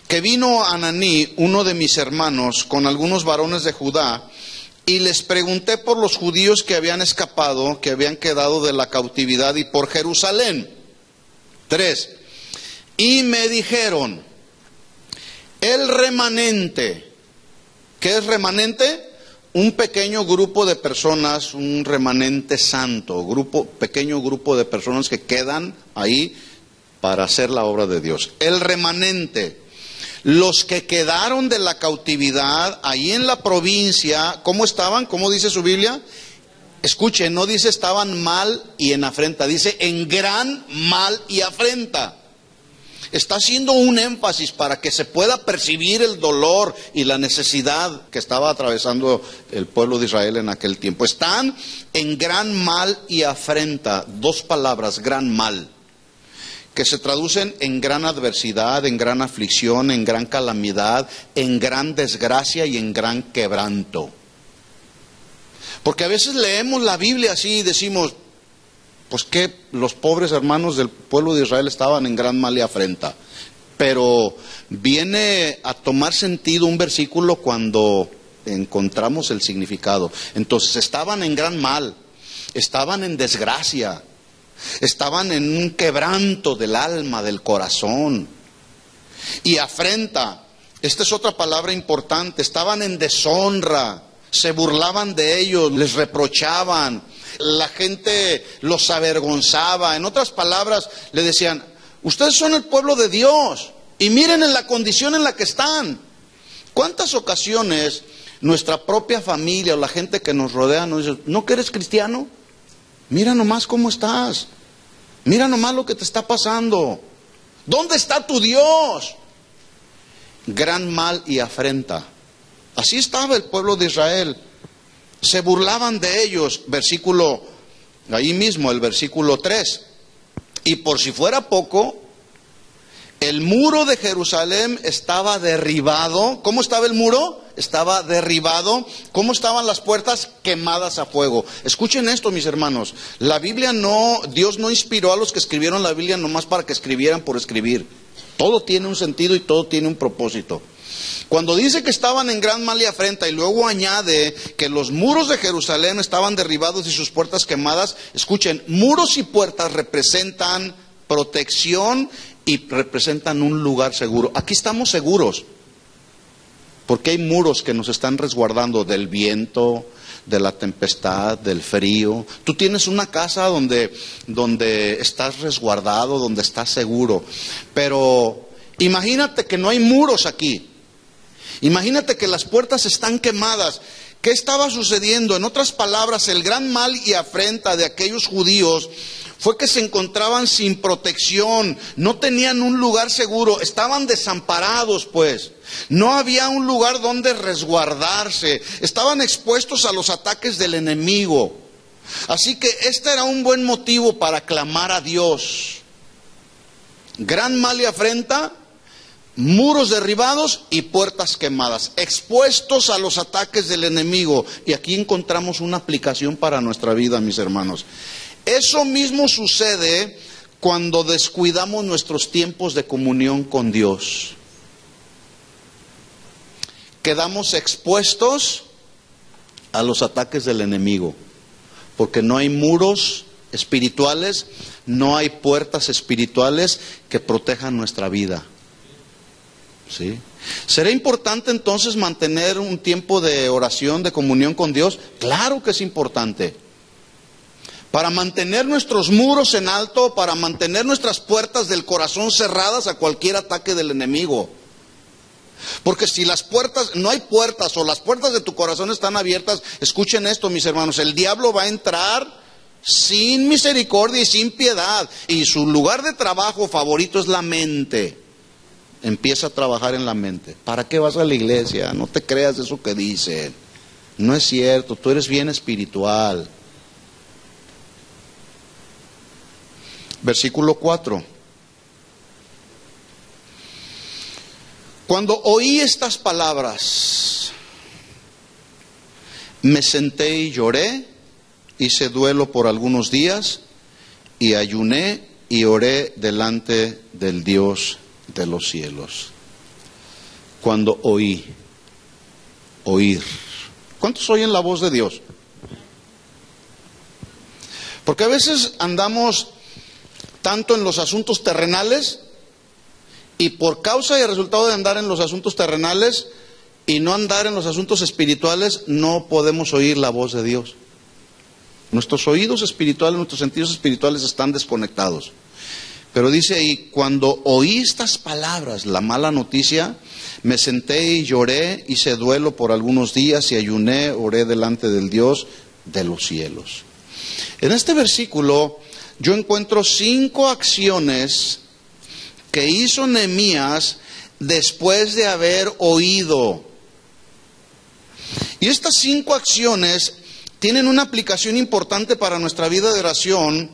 [SPEAKER 1] que vino Ananí, uno de mis hermanos, con algunos varones de Judá, y les pregunté por los judíos que habían escapado, que habían quedado de la cautividad, y por Jerusalén. 3. Y me dijeron, el remanente. ¿Qué es remanente? Un pequeño grupo de personas, un remanente santo, pequeño grupo de personas que quedan ahí para hacer la obra de Dios. El remanente. Los que quedaron de la cautividad ahí en la provincia, ¿cómo estaban? ¿Cómo dice su Biblia? Escuche, no dice estaban mal y en afrenta, dice en gran mal y afrenta. Está haciendo un énfasis para que se pueda percibir el dolor y la necesidad que estaba atravesando el pueblo de Israel en aquel tiempo. Están en gran mal y afrenta, dos palabras, gran mal, que se traducen en gran adversidad, en gran aflicción, en gran calamidad, en gran desgracia y en gran quebranto. Porque a veces leemos la Biblia así y decimos, pues que los pobres hermanos del pueblo de Israel estaban en gran mal y afrenta. Pero viene a tomar sentido un versículo cuando encontramos el significado. Entonces estaban en gran mal, estaban en desgracia, estaban en un quebranto del alma, del corazón. Y afrenta, esta es otra palabra importante, estaban en deshonra. Se burlaban de ellos, les reprochaban, la gente los avergonzaba. En otras palabras, le decían, ustedes son el pueblo de Dios y miren en la condición en la que están. ¿Cuántas ocasiones nuestra propia familia o la gente que nos rodea nos dice, ¿no que eres cristiano? Mira nomás cómo estás. Mira nomás lo que te está pasando. ¿Dónde está tu Dios? Gran mal y afrenta. Así estaba el pueblo de Israel. Se burlaban de ellos. Versículo, ahí mismo, el versículo 3. Y por si fuera poco, el muro de Jerusalén estaba derribado. ¿Cómo estaba el muro? Estaba derribado. ¿Cómo estaban las puertas? Quemadas a fuego. Escuchen esto, mis hermanos. La Biblia no, Dios no inspiró a los que escribieron la Biblia nomás para que escribieran por escribir. Todo tiene un sentido y todo tiene un propósito. Cuando dice que estaban en gran mal y afrenta y luego añade que los muros de Jerusalén estaban derribados y sus puertas quemadas, escuchen, muros y puertas representan protección y representan un lugar seguro. Aquí estamos seguros, porque hay muros que nos están resguardando del viento, de la tempestad, del frío. Tú tienes una casa donde estás resguardado, donde estás seguro. Pero imagínate que no hay muros aquí. Imagínate que las puertas están quemadas. ¿Qué estaba sucediendo? En otras palabras, el gran mal y afrenta de aquellos judíos fue que se encontraban sin protección, no tenían un lugar seguro, estaban desamparados pues. No había un lugar donde resguardarse, estaban expuestos a los ataques del enemigo. Así que este era un buen motivo para clamar a Dios. Gran mal y afrenta, muros derribados y puertas quemadas, expuestos a los ataques del enemigo. Y aquí encontramos una aplicación para nuestra vida, mis hermanos. Eso mismo sucede cuando descuidamos nuestros tiempos de comunión con Dios. Quedamos expuestos a los ataques del enemigo, porque no hay muros espirituales, no hay puertas espirituales que protejan nuestra vida. ¿Sí? ¿Será importante entonces mantener un tiempo de oración, de comunión con Dios? Claro que es importante. Para mantener nuestros muros en alto, para mantener nuestras puertas del corazón cerradas a cualquier ataque del enemigo. Porque si las puertas, no hay puertas o las puertas de tu corazón están abiertas, escuchen esto, mis hermanos, el diablo va a entrar sin misericordia y sin piedad. Y su lugar de trabajo favorito es la mente. Empieza a trabajar en la mente. ¿Para qué vas a la iglesia? No te creas eso que dicen. No es cierto, tú eres bien espiritual. Versículo 4. Cuando oí estas palabras, me senté y lloré, hice duelo por algunos días y ayuné y oré delante del Dios de los cielos. Cuando oí, oír. ¿Cuántos oyen la voz de Dios? Porque a veces andamos tanto en los asuntos terrenales y por causa y resultado de andar en los asuntos terrenales y no andar en los asuntos espirituales, no podemos oír la voz de Dios. Nuestros oídos espirituales, nuestros sentidos espirituales están desconectados. Pero dice ahí, cuando oí estas palabras, la mala noticia, me senté y lloré, hice duelo por algunos días y ayuné, oré delante del Dios de los cielos. En este versículo yo encuentro 5 acciones que hizo Nehemías después de haber oído. Y estas 5 acciones tienen una aplicación importante para nuestra vida de oración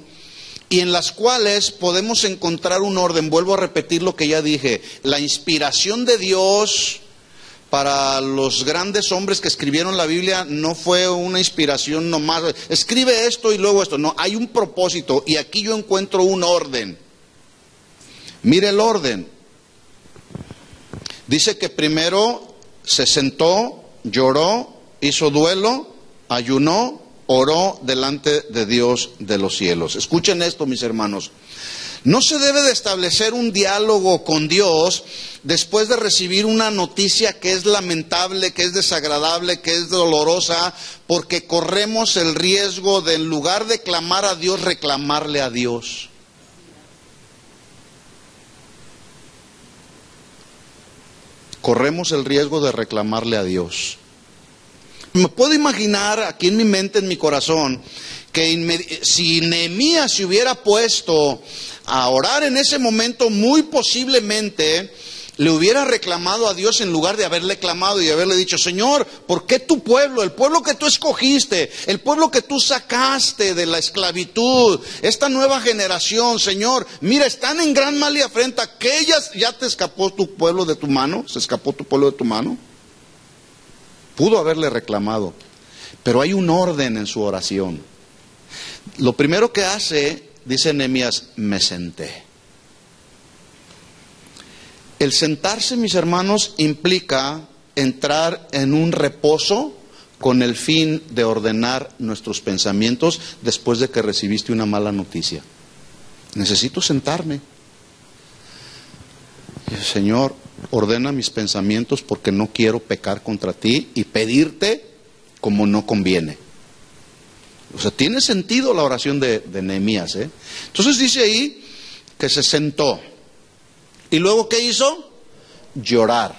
[SPEAKER 1] y en las cuales podemos encontrar un orden. Vuelvo a repetir lo que ya dije. La inspiración de Dios para los grandes hombres que escribieron la Biblia no fue una inspiración nomás. Escribe esto y luego esto. No, hay un propósito y aquí yo encuentro un orden. Mire el orden. Dice que primero se sentó, lloró, hizo duelo, ayunó, oró delante de Dios de los cielos. Escuchen esto, mis hermanos. No se debe de establecer un diálogo con Dios después de recibir una noticia que es lamentable, que es desagradable, que es dolorosa, porque corremos el riesgo de, en lugar de clamar a Dios, reclamarle a Dios. Corremos el riesgo de reclamarle a Dios. Me puedo imaginar aquí en mi mente, en mi corazón, que si Nehemías se hubiera puesto a orar en ese momento, muy posiblemente le hubiera reclamado a Dios en lugar de haberle clamado y haberle dicho: Señor, ¿por qué tu pueblo, el pueblo que tú escogiste, el pueblo que tú sacaste de la esclavitud, esta nueva generación, Señor, mira, están en gran mal y afrenta, que ya te escapó tu pueblo de tu mano? ¿Se escapó tu pueblo de tu mano? Pudo haberle reclamado, pero hay un orden en su oración. Lo primero que hace, dice Nehemías: me senté. El sentarse, mis hermanos, implica entrar en un reposo con el fin de ordenar nuestros pensamientos después de que recibiste una mala noticia. Necesito sentarme. Señor, ordena mis pensamientos porque no quiero pecar contra ti y pedirte como no conviene. O sea, tiene sentido la oración de Nehemías, ¿eh? Entonces dice ahí que se sentó. ¿Y luego qué hizo? Llorar.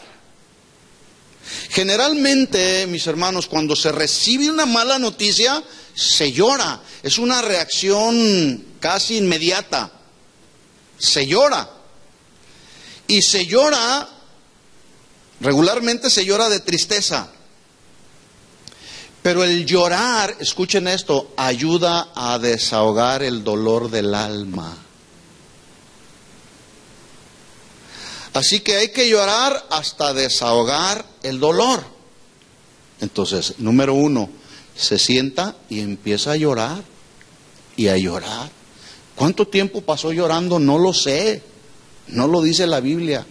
[SPEAKER 1] Generalmente, mis hermanos, cuando se recibe una mala noticia, se llora. Es una reacción casi inmediata. Se llora. Y se llora, regularmente se llora de tristeza. Pero el llorar, escuchen esto, ayuda a desahogar el dolor del alma. Así que hay que llorar hasta desahogar el dolor. Entonces, número 1, se sienta y empieza a llorar y a llorar. ¿Cuánto tiempo pasó llorando? No lo sé. No lo dice la Biblia.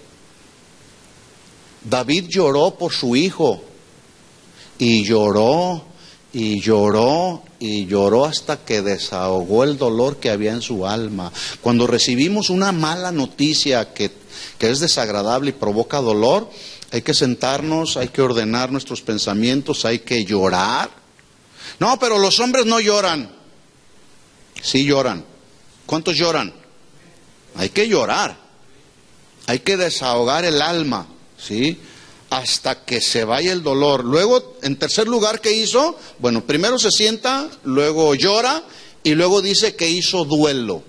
[SPEAKER 1] David lloró por su hijo. Y lloró, y lloró, y lloró hasta que desahogó el dolor que había en su alma. Cuando recibimos una mala noticia que es desagradable y provoca dolor, hay que sentarnos, hay que ordenar nuestros pensamientos, hay que llorar. No, pero los hombres no lloran. Sí lloran. ¿Cuántos lloran? Hay que llorar. Hay que desahogar el alma, ¿sí? Hasta que se vaya el dolor. Luego, en tercer lugar, ¿qué hizo? Bueno, primero se sienta, luego llora y luego dice que hizo duelo.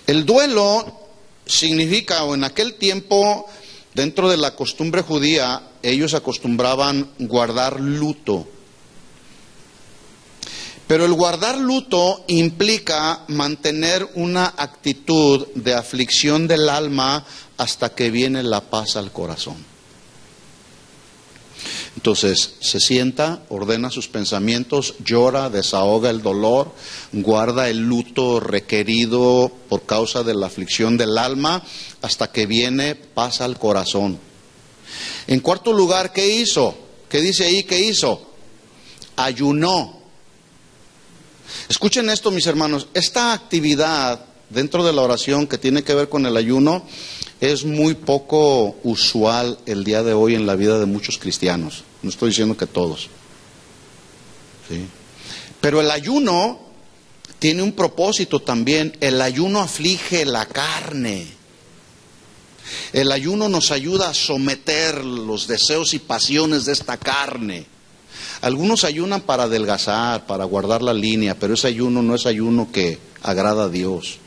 [SPEAKER 1] El duelo significa, o en aquel tiempo, dentro de la costumbre judía, ellos acostumbraban guardar luto. Pero el guardar luto implica mantener una actitud de aflicción del alma hasta que viene la paz al corazón. Entonces, se sienta, ordena sus pensamientos, llora, desahoga el dolor, guarda el luto requerido por causa de la aflicción del alma, hasta que viene paz al corazón. En cuarto lugar, ¿qué hizo? ¿Qué dice ahí? ¿Qué hizo? Ayunó. Escuchen esto, mis hermanos, esta actividad dentro de la oración que tiene que ver con el ayuno es muy poco usual el día de hoy en la vida de muchos cristianos. No estoy diciendo que todos, ¿sí? Pero el ayuno tiene un propósito también. El ayuno aflige la carne. El ayuno nos ayuda a someter los deseos y pasiones de esta carne. Algunos ayunan para adelgazar, para guardar la línea, pero ese ayuno no es ayuno que agrada a Dios.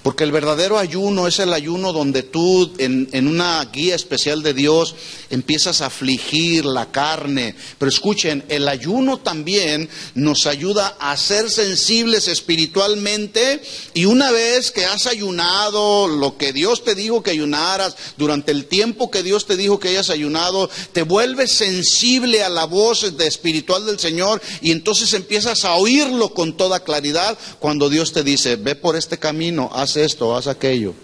[SPEAKER 1] Porque el verdadero ayuno es el ayuno donde tú, en una guía especial de Dios, empiezas a afligir la carne. Pero escuchen, el ayuno también nos ayuda a ser sensibles espiritualmente. Y una vez que has ayunado lo que Dios te dijo que ayunaras, durante el tiempo que Dios te dijo que hayas ayunado, te vuelves sensible a la voz espiritual del Señor. Y entonces empiezas a oírlo con toda claridad cuando Dios te dice: ve por este camino, haz esto, haz aquello.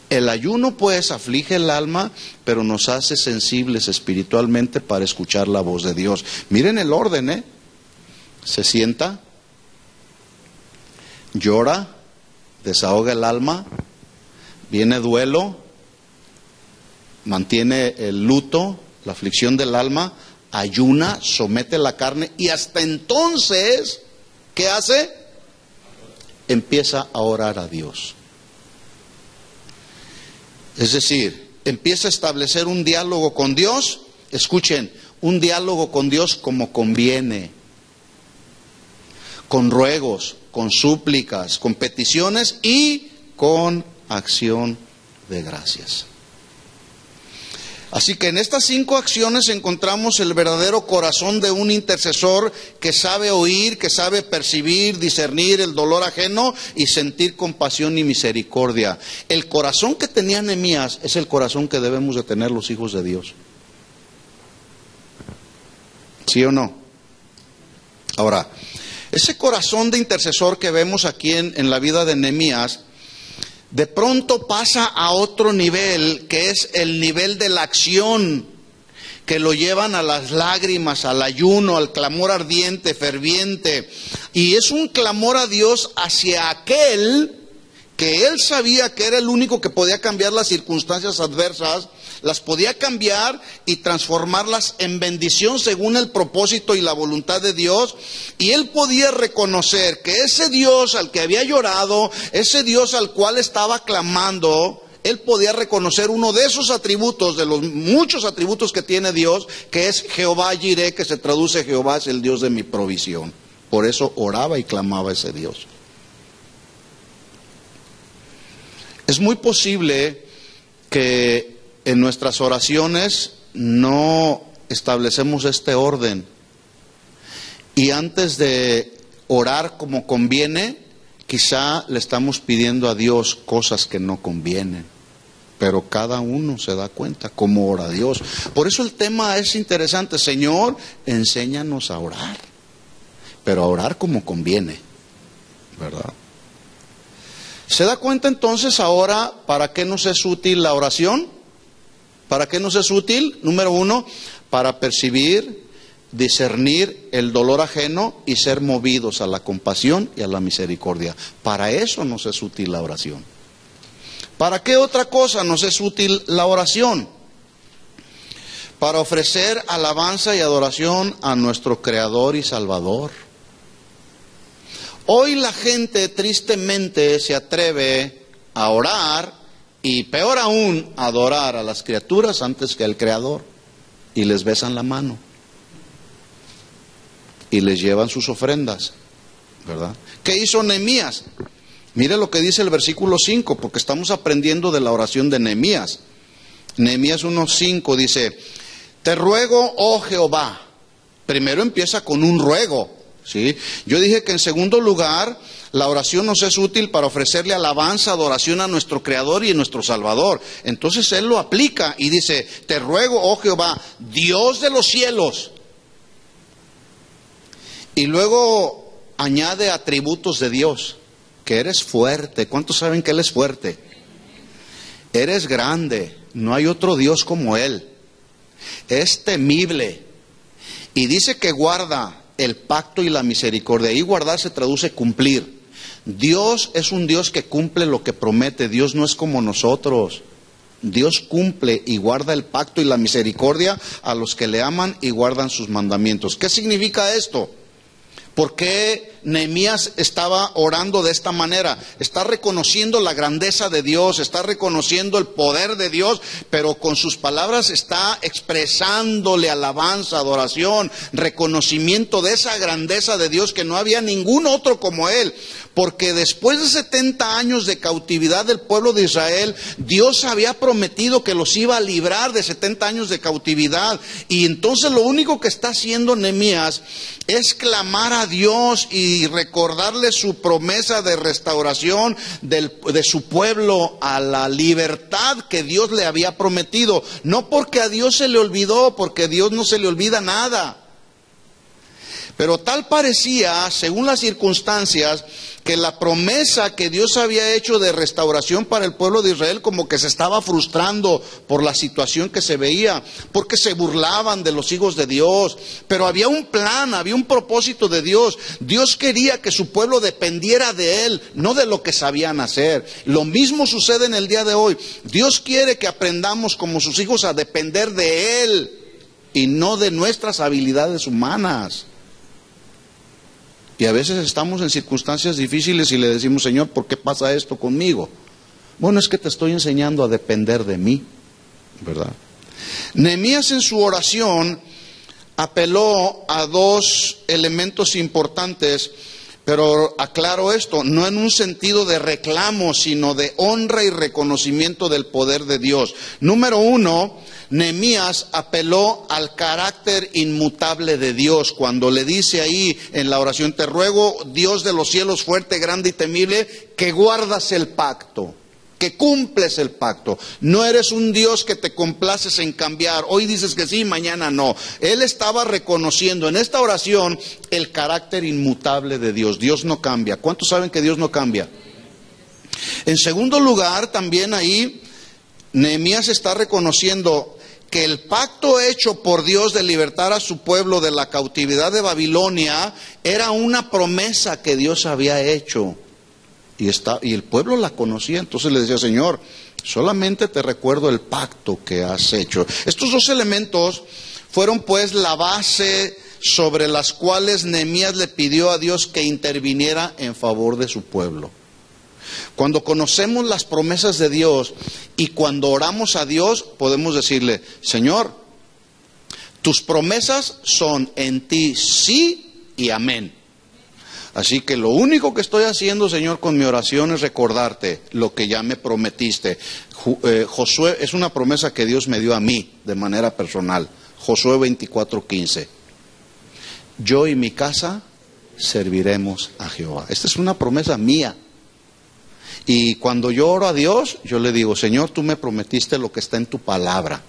[SPEAKER 1] El ayuno pues aflige el alma, pero nos hace sensibles espiritualmente para escuchar la voz de Dios. Miren el orden, se sienta, llora, desahoga el alma, viene duelo, mantiene el luto, la aflicción del alma, ayuna, somete la carne y hasta entonces, ¿qué hace? Empieza a orar a Dios. Es decir, empieza a establecer un diálogo con Dios. Escuchen, un diálogo con Dios como conviene. con ruegos, con súplicas, con peticiones y con acción de gracias. Así que en estas 5 acciones encontramos el verdadero corazón de un intercesor que sabe oír, que sabe percibir, discernir el dolor ajeno y sentir compasión y misericordia. El corazón que tenía Nehemías es el corazón que debemos de tener los hijos de Dios. ¿Sí o no? Ahora, ese corazón de intercesor que vemos aquí en la vida de Nehemías, de pronto pasa a otro nivel, que es el nivel de la acción, que lo llevan a las lágrimas, al ayuno, al clamor ardiente, ferviente. Y es un clamor a Dios hacia aquel que él sabía que era el único que podía cambiar las circunstancias adversas, las podía cambiar y transformarlas en bendición según el propósito y la voluntad de Dios. Y él podía reconocer que ese Dios al que había llorado, ese Dios al cual estaba clamando, él podía reconocer uno de esos atributos, de los muchos atributos que tiene Dios, que es Jehová Jireh, que se traduce Jehová es el Dios de mi provisión. Por eso oraba y clamaba a ese Dios. Es muy posible que en nuestras oraciones no establecemos este orden y antes de orar como conviene, quizá le estamos pidiendo a Dios cosas que no convienen, pero cada uno se da cuenta cómo ora Dios. Por eso el tema es interesante. Señor, enséñanos a orar, pero a orar como conviene, ¿verdad? ¿Se da cuenta entonces ahora para qué nos es útil la oración? ¿Para qué nos es útil? Número 1, para percibir, discernir el dolor ajeno y ser movidos a la compasión y a la misericordia. Para eso nos es útil la oración. ¿Para qué otra cosa nos es útil la oración? Para ofrecer alabanza y adoración a nuestro Creador y Salvador. Hoy la gente tristemente se atreve a orar y peor aún a adorar a las criaturas antes que al Creador, y les besan la mano y les llevan sus ofrendas, ¿verdad? ¿Qué hizo Nehemías? Mire lo que dice el versículo 5, porque estamos aprendiendo de la oración de Nehemías. Nehemías 1:5 dice: te ruego, oh Jehová. Primero empieza con un ruego, ¿sí? Yo dije que en segundo lugar, la oración nos es útil para ofrecerle alabanza, adoración a nuestro Creador y a nuestro Salvador. Entonces él lo aplica y dice: te ruego, oh Jehová, Dios de los cielos. Y luego añade atributos de Dios, que eres fuerte. ¿Cuántos saben que Él es fuerte? Eres grande, no hay otro Dios como Él. Es temible. Y dice que guarda el pacto y la misericordia. Y guardar se traduce cumplir. Dios es un Dios que cumple lo que promete. Dios no es como nosotros. Dios cumple y guarda el pacto y la misericordia a los que le aman y guardan sus mandamientos. ¿Qué significa esto? ¿Por qué Nehemías estaba orando de esta manera? Está reconociendo la grandeza de Dios, está reconociendo el poder de Dios, pero con sus palabras está expresándole alabanza, adoración, reconocimiento de esa grandeza de Dios, que no había ningún otro como Él. Porque después de 70 años de cautividad del pueblo de Israel, Dios había prometido que los iba a librar de 70 años de cautividad. Y entonces lo único que está haciendo Nehemías es clamar a Dios y recordarle su promesa de restauración de su pueblo a la libertad que Dios le había prometido. No porque a Dios se le olvidó, porque a Dios no se le olvida nada. Pero tal parecía, según las circunstancias, que la promesa que Dios había hecho de restauración para el pueblo de Israel como que se estaba frustrando por la situación que se veía, porque se burlaban de los hijos de Dios. Pero había un plan, había un propósito de Dios. Dios quería que su pueblo dependiera de Él, no de lo que sabían hacer. Lo mismo sucede en el día de hoy. Dios quiere que aprendamos como sus hijos a depender de Él y no de nuestras habilidades humanas. Y a veces estamos en circunstancias difíciles y le decimos: Señor, ¿por qué pasa esto conmigo? Bueno, es que te estoy enseñando a depender de mí, ¿verdad? Nehemías en su oración apeló a dos elementos importantes Pero aclaro esto, no en un sentido de reclamo, sino de honra y reconocimiento del poder de Dios. Número uno, Nehemías apeló al carácter inmutable de Dios cuando le dice ahí en la oración: te ruego, Dios de los cielos, fuerte, grande y temible, que guardas el pacto, que cumples el pacto. No eres un Dios que te complaces en cambiar. Hoy dices que sí, mañana no. Él estaba reconociendo en esta oración el carácter inmutable de Dios. Dios no cambia. ¿Cuántos saben que Dios no cambia? En segundo lugar, también ahí Nehemías está reconociendo que el pacto hecho por Dios de libertar a su pueblo de la cautividad de Babilonia era una promesa que Dios había hecho. Y el pueblo la conocía. Entonces le decía: Señor, solamente te recuerdo el pacto que has hecho. Estos dos elementos fueron pues la base sobre las cuales Nehemías le pidió a Dios que interviniera en favor de su pueblo. Cuando conocemos las promesas de Dios y cuando oramos a Dios, podemos decirle: Señor, tus promesas son en ti sí y amén. Así que lo único que estoy haciendo, Señor, con mi oración es recordarte lo que ya me prometiste. Josué, es una promesa que Dios me dio a mí de manera personal. Josué 24:15. Yo y mi casa serviremos a Jehová. Esta es una promesa mía. Y cuando yo oro a Dios, yo le digo: Señor, tú me prometiste lo que está en tu palabra.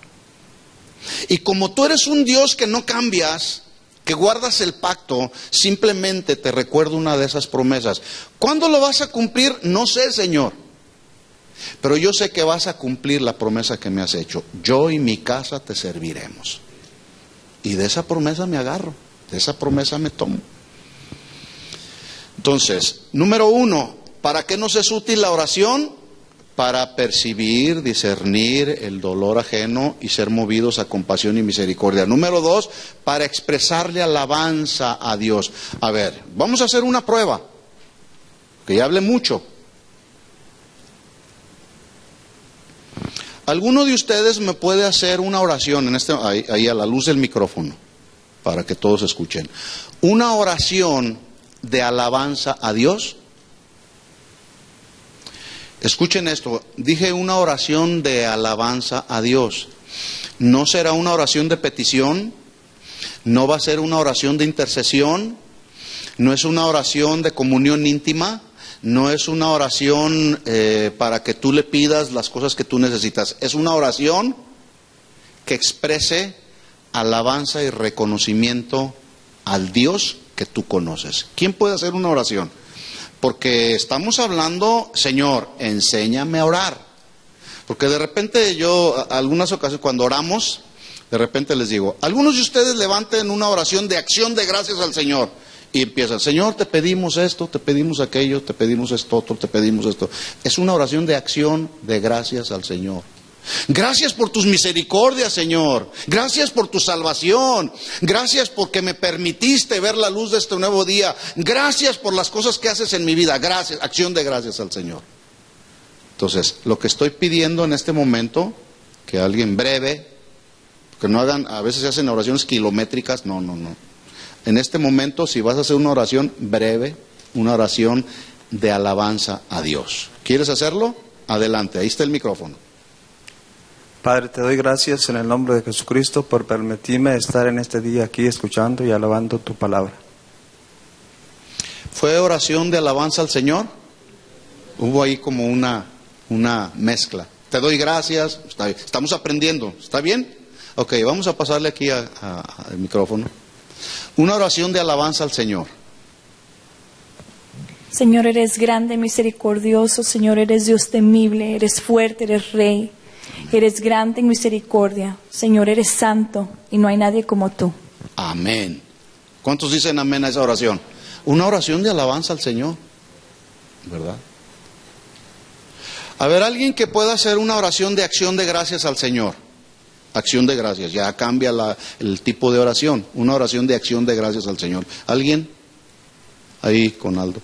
[SPEAKER 1] Y como tú eres un Dios que no cambias, que guardas el pacto, simplemente te recuerdo una de esas promesas. ¿Cuándo lo vas a cumplir? No sé, Señor. Pero yo sé que vas a cumplir la promesa que me has hecho. Yo y mi casa te serviremos. Y de esa promesa me agarro, de esa promesa me tomo. Entonces, número uno, ¿para qué nos es útil la oración? Para percibir, discernir el dolor ajeno y ser movidos a compasión y misericordia. Número dos, para expresarle alabanza a Dios. A ver, vamos a hacer una prueba, que ya hablé mucho. ¿Alguno de ustedes me puede hacer una oración ahí a la luz del micrófono, para que todos escuchen? Una oración de alabanza a Dios. Escuchen esto, dije una oración de alabanza a Dios. No será una oración de petición, no va a ser una oración de intercesión, no es una oración de comunión íntima, no es una oración para que tú le pidas las cosas que tú necesitas. Es una oración que exprese alabanza y reconocimiento al Dios que tú conoces. ¿Quién puede hacer una oración? Porque estamos hablando: Señor, enséñame a orar. Porque de repente yo, algunas ocasiones cuando oramos, de repente les digo: algunos de ustedes levanten una oración de acción de gracias al Señor. Y empiezan: Señor, te pedimos esto, te pedimos aquello, te pedimos esto otro, te pedimos esto. Es una oración de acción de gracias al Señor. Gracias por tus misericordias, Señor. Gracias por tu salvación. Gracias porque me permitiste ver la luz de este nuevo día. Gracias por las cosas que haces en mi vida. Gracias, acción de gracias al Señor. Entonces, lo que estoy pidiendo en este momento, que alguien breve, que no hagan, a veces se hacen oraciones kilométricas, no. En este momento, si vas a hacer una oración breve, una oración de alabanza a Dios. ¿Quieres hacerlo? Adelante, ahí está el micrófono.
[SPEAKER 3] Padre, te doy gracias en el nombre de Jesucristo por permitirme estar en este día aquí escuchando y alabando tu palabra.
[SPEAKER 1] ¿Fue oración de alabanza al Señor? Hubo ahí como una mezcla. Te doy gracias, estamos aprendiendo, ¿está bien? Ok, vamos a pasarle aquí al micrófono. Una oración de alabanza al Señor.
[SPEAKER 2] Señor, eres grande, misericordioso. Señor, eres Dios temible, eres fuerte, eres Rey. Eres grande en misericordia. Señor, eres santo y no hay nadie como tú.
[SPEAKER 1] Amén. ¿Cuántos dicen amén a esa oración? Una oración de alabanza al Señor, ¿verdad? A ver, alguien que pueda hacer una oración de acción de gracias al Señor. Acción de gracias, ya cambia el tipo de oración. Una oración de acción de gracias al Señor. ¿Alguien? Ahí con Aldo.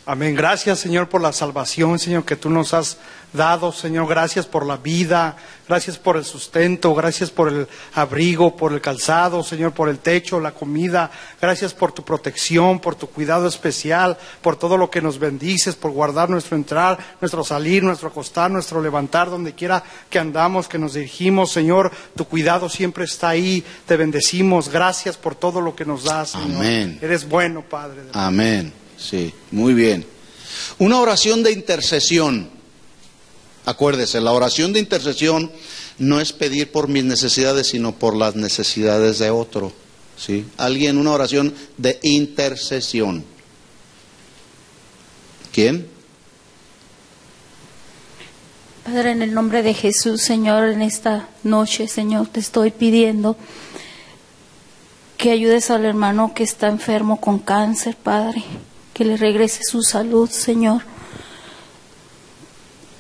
[SPEAKER 4] Amén. Gracias, Señor, por la salvación, Señor, que tú nos has dado, Señor. Gracias por la vida, gracias por el sustento, gracias por el abrigo, por el calzado, Señor, por el techo, la comida. Gracias por tu protección, por tu cuidado especial, por todo lo que nos bendices, por guardar nuestro entrar, nuestro salir, nuestro acostar, nuestro levantar, donde quiera que andamos, que nos dirigimos, Señor. Tu cuidado siempre está ahí. Te bendecimos. Gracias por todo lo que nos das, Señor.
[SPEAKER 1] Amén.
[SPEAKER 4] Eres bueno, Padre.
[SPEAKER 1] Amén. Sí, muy bien. Una oración de intercesión. Acuérdese, la oración de intercesión no es pedir por mis necesidades, sino por las necesidades de otro. ¿Sí? Alguien, una oración de intercesión. ¿Quién?
[SPEAKER 5] Padre, en el nombre de Jesús, Señor, en esta noche, Señor, te estoy pidiendo que ayudes al hermano que está enfermo con cáncer, Padre, que le regrese su salud, Señor.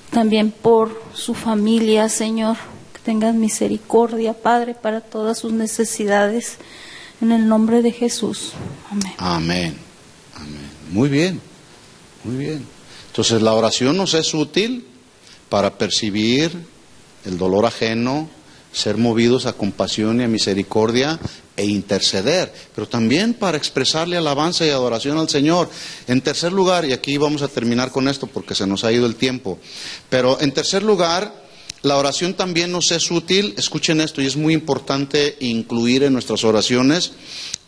[SPEAKER 5] También por su familia, Señor, que tengas misericordia, Padre, para todas sus necesidades, en el nombre de Jesús. Amén.
[SPEAKER 1] Amén. Amén. Muy bien, muy bien. Entonces la oración nos es útil para percibir el dolor ajeno, ser movidos a compasión y a misericordia e interceder, pero también para expresarle alabanza y adoración al Señor. En tercer lugar, y aquí vamos a terminar con esto porque se nos ha ido el tiempo, pero en tercer lugar, la oración también nos es útil, escuchen esto, y es muy importante incluir en nuestras oraciones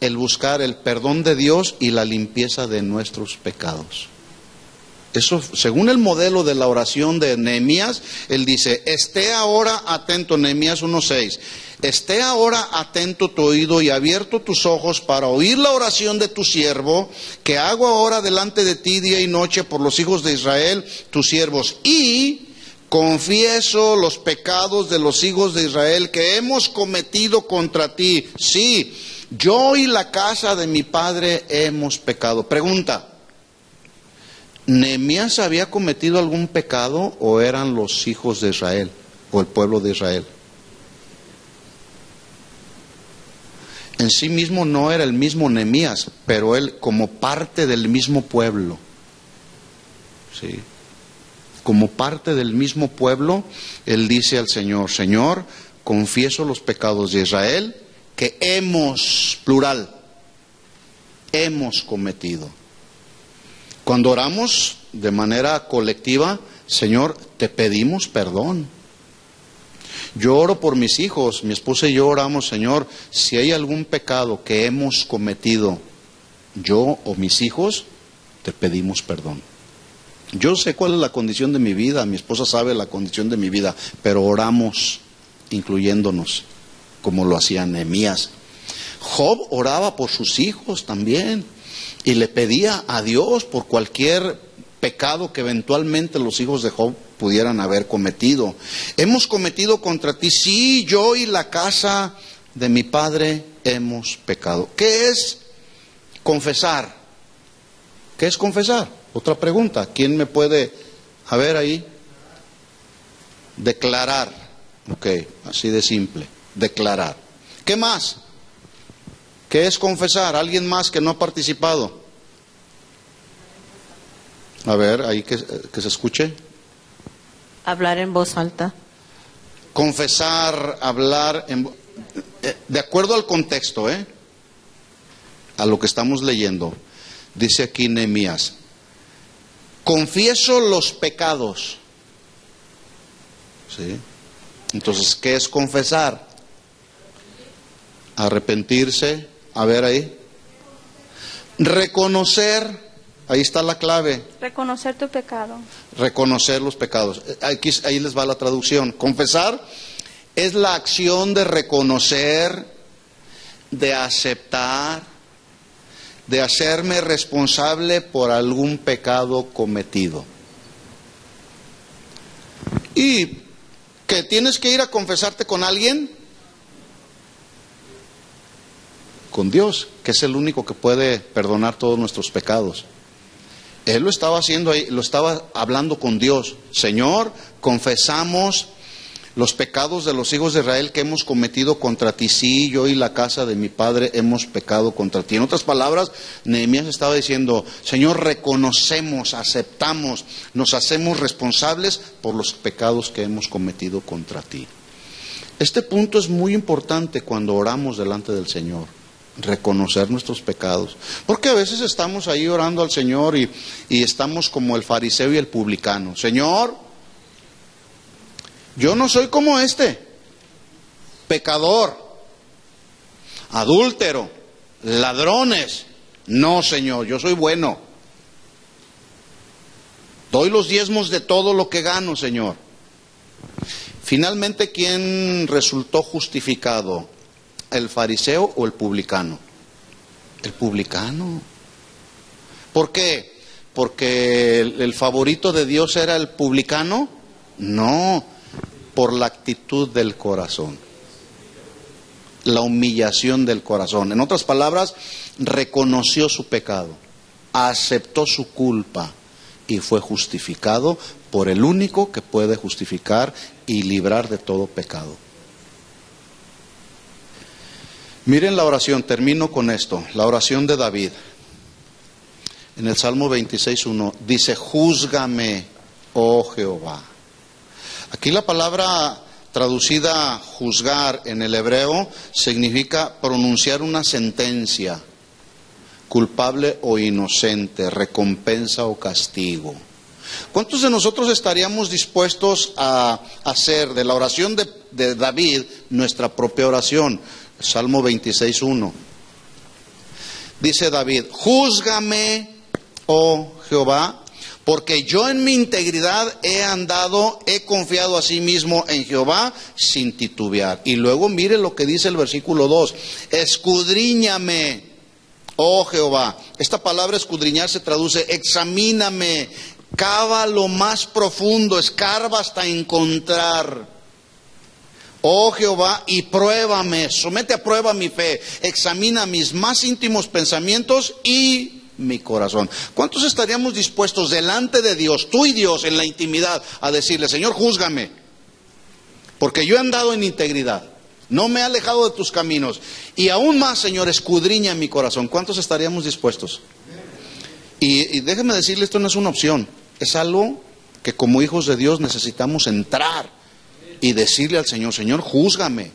[SPEAKER 1] el buscar el perdón de Dios y la limpieza de nuestros pecados. Eso, según el modelo de la oración de Nehemías, él dice, esté ahora atento, Nehemías 1:6, esté ahora atento tu oído y abierto tus ojos para oír la oración de tu siervo, que hago ahora delante de ti día y noche por los hijos de Israel, tus siervos, y confieso los pecados de los hijos de Israel que hemos cometido contra ti. Sí, yo y la casa de mi padre hemos pecado. Pregunta, ¿Nehemías había cometido algún pecado o eran los hijos de Israel o el pueblo de Israel? En sí mismo no era el mismo Nehemías, pero él como parte del mismo pueblo. Sí. Como parte del mismo pueblo, él dice al Señor, Señor, confieso los pecados de Israel que hemos, plural, hemos cometido. Cuando oramos de manera colectiva, Señor, te pedimos perdón. Yo oro por mis hijos, mi esposa y yo oramos, Señor, si hay algún pecado que hemos cometido, yo o mis hijos, te pedimos perdón. Yo sé cuál es la condición de mi vida, mi esposa sabe la condición de mi vida, pero oramos incluyéndonos, como lo hacía Nehemías. Job oraba por sus hijos también. Y le pedía a Dios por cualquier pecado que eventualmente los hijos de Job pudieran haber cometido. Hemos cometido contra ti, sí, yo y la casa de mi padre hemos pecado. ¿Qué es confesar? ¿Qué es confesar? Otra pregunta. ¿Quién me puede, a ver ahí? Declarar. Ok, así de simple. Declarar. ¿Qué más? ¿Qué es confesar? ¿Alguien más que no ha participado? A ver, ahí que se escuche.
[SPEAKER 6] Hablar en voz alta.
[SPEAKER 1] Confesar, hablar, de acuerdo al contexto, a lo que estamos leyendo. Dice aquí Nehemías, confieso los pecados. ¿Sí? Entonces, ¿qué es confesar? Arrepentirse. A ver ahí. Reconocer, ahí está la clave.
[SPEAKER 5] Reconocer tu pecado.
[SPEAKER 1] Reconocer los pecados. Ahí les va la traducción. Confesar es la acción de reconocer, de aceptar, de hacerme responsable por algún pecado cometido. ¿Y que tienes que ir a confesarte con alguien? Con Dios, que es el único que puede perdonar todos nuestros pecados. Él lo estaba haciendo ahí, lo estaba hablando con Dios. Señor, confesamos los pecados de los hijos de Israel que hemos cometido contra ti. Sí, yo y la casa de mi padre hemos pecado contra ti. En otras palabras, Nehemías estaba diciendo, Señor, reconocemos, aceptamos, nos hacemos responsables por los pecados que hemos cometido contra ti. Este punto es muy importante cuando oramos delante del Señor, reconocer nuestros pecados. Porque a veces estamos ahí orando al Señor y estamos como el fariseo y el publicano. Señor, yo no soy como este, pecador, adúltero, ladrones. No, Señor, yo soy bueno. Doy los diezmos de todo lo que gano, Señor. Finalmente, ¿quién resultó justificado? ¿El fariseo o el publicano? El publicano. ¿Por qué? ¿Porque el favorito de Dios era el publicano? No. Por la actitud del corazón, la humillación del corazón. En otras palabras, reconoció su pecado, aceptó su culpa y fue justificado por el único que puede justificar y librar de todo pecado. Miren la oración, termino con esto, la oración de David. En el Salmo 26:1 dice, júzgame, oh Jehová. Aquí la palabra traducida juzgar en el hebreo significa pronunciar una sentencia, culpable o inocente, recompensa o castigo. ¿Cuántos de nosotros estaríamos dispuestos a hacer de la oración de David nuestra propia oración? Salmo 26:1. Dice David, júzgame, oh Jehová, porque yo en mi integridad he confiado a sí mismo en Jehová sin titubear. Y luego mire lo que dice el versículo 2. Escudriñame, oh Jehová. Esta palabra escudriñar se traduce examíname, cava lo más profundo, escarba hasta encontrar. Oh Jehová, y pruébame, somete a prueba mi fe, examina mis más íntimos pensamientos y mi corazón. ¿Cuántos estaríamos dispuestos delante de Dios, tú y Dios, en la intimidad, a decirle, Señor, júzgame, porque yo he andado en integridad, no me he alejado de tus caminos, y aún más, Señor, escudriña mi corazón? ¿Cuántos estaríamos dispuestos? Y déjeme decirle, esto no es una opción, es algo que como hijos de Dios necesitamos entrar y decirle al Señor, Señor, júzgame.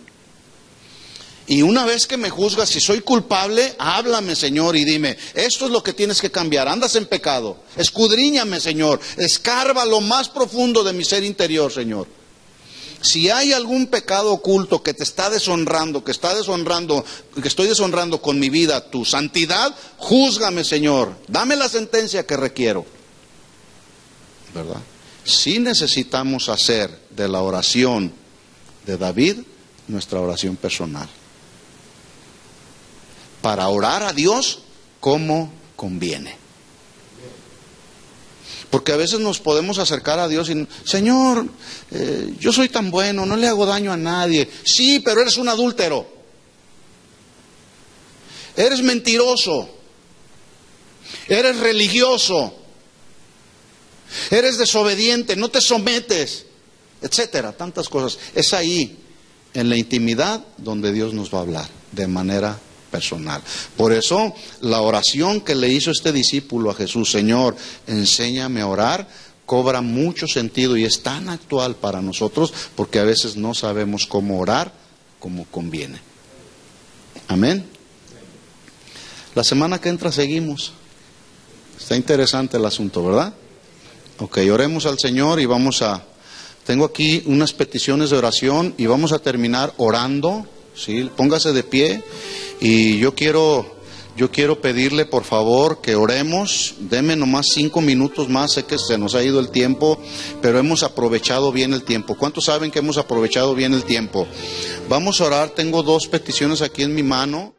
[SPEAKER 1] Y una vez que me juzgas, si soy culpable, háblame, Señor, y dime, esto es lo que tienes que cambiar, andas en pecado, escudriñame, Señor, escarba lo más profundo de mi ser interior, Señor. Si hay algún pecado oculto que te está deshonrando, que estoy deshonrando con mi vida, tu santidad, júzgame, Señor, dame la sentencia que requiero, ¿verdad? Sí necesitamos hacer de la oración de David nuestra oración personal, para orar a Dios como conviene. Porque a veces nos podemos acercar a Dios y, Señor, yo soy tan bueno, no le hago daño a nadie. Sí, pero eres un adúltero, eres mentiroso, eres religioso, eres desobediente, no te sometes, etcétera, tantas cosas. Es ahí, en la intimidad, donde Dios nos va a hablar de manera personal. Por eso la oración que le hizo este discípulo a Jesús, Señor, enséñame a orar, cobra mucho sentido y es tan actual para nosotros, porque a veces no sabemos cómo orar como conviene. Amén. La semana que entra seguimos. Está interesante el asunto, ¿verdad? Ok, oremos al Señor y tengo aquí unas peticiones de oración y vamos a terminar orando, ¿sí? Póngase de pie. Y yo quiero pedirle, por favor, que oremos. Deme nomás 5 minutos más. Sé que se nos ha ido el tiempo, pero hemos aprovechado bien el tiempo. ¿Cuántos saben que hemos aprovechado bien el tiempo? Vamos a orar. Tengo 2 peticiones aquí en mi mano.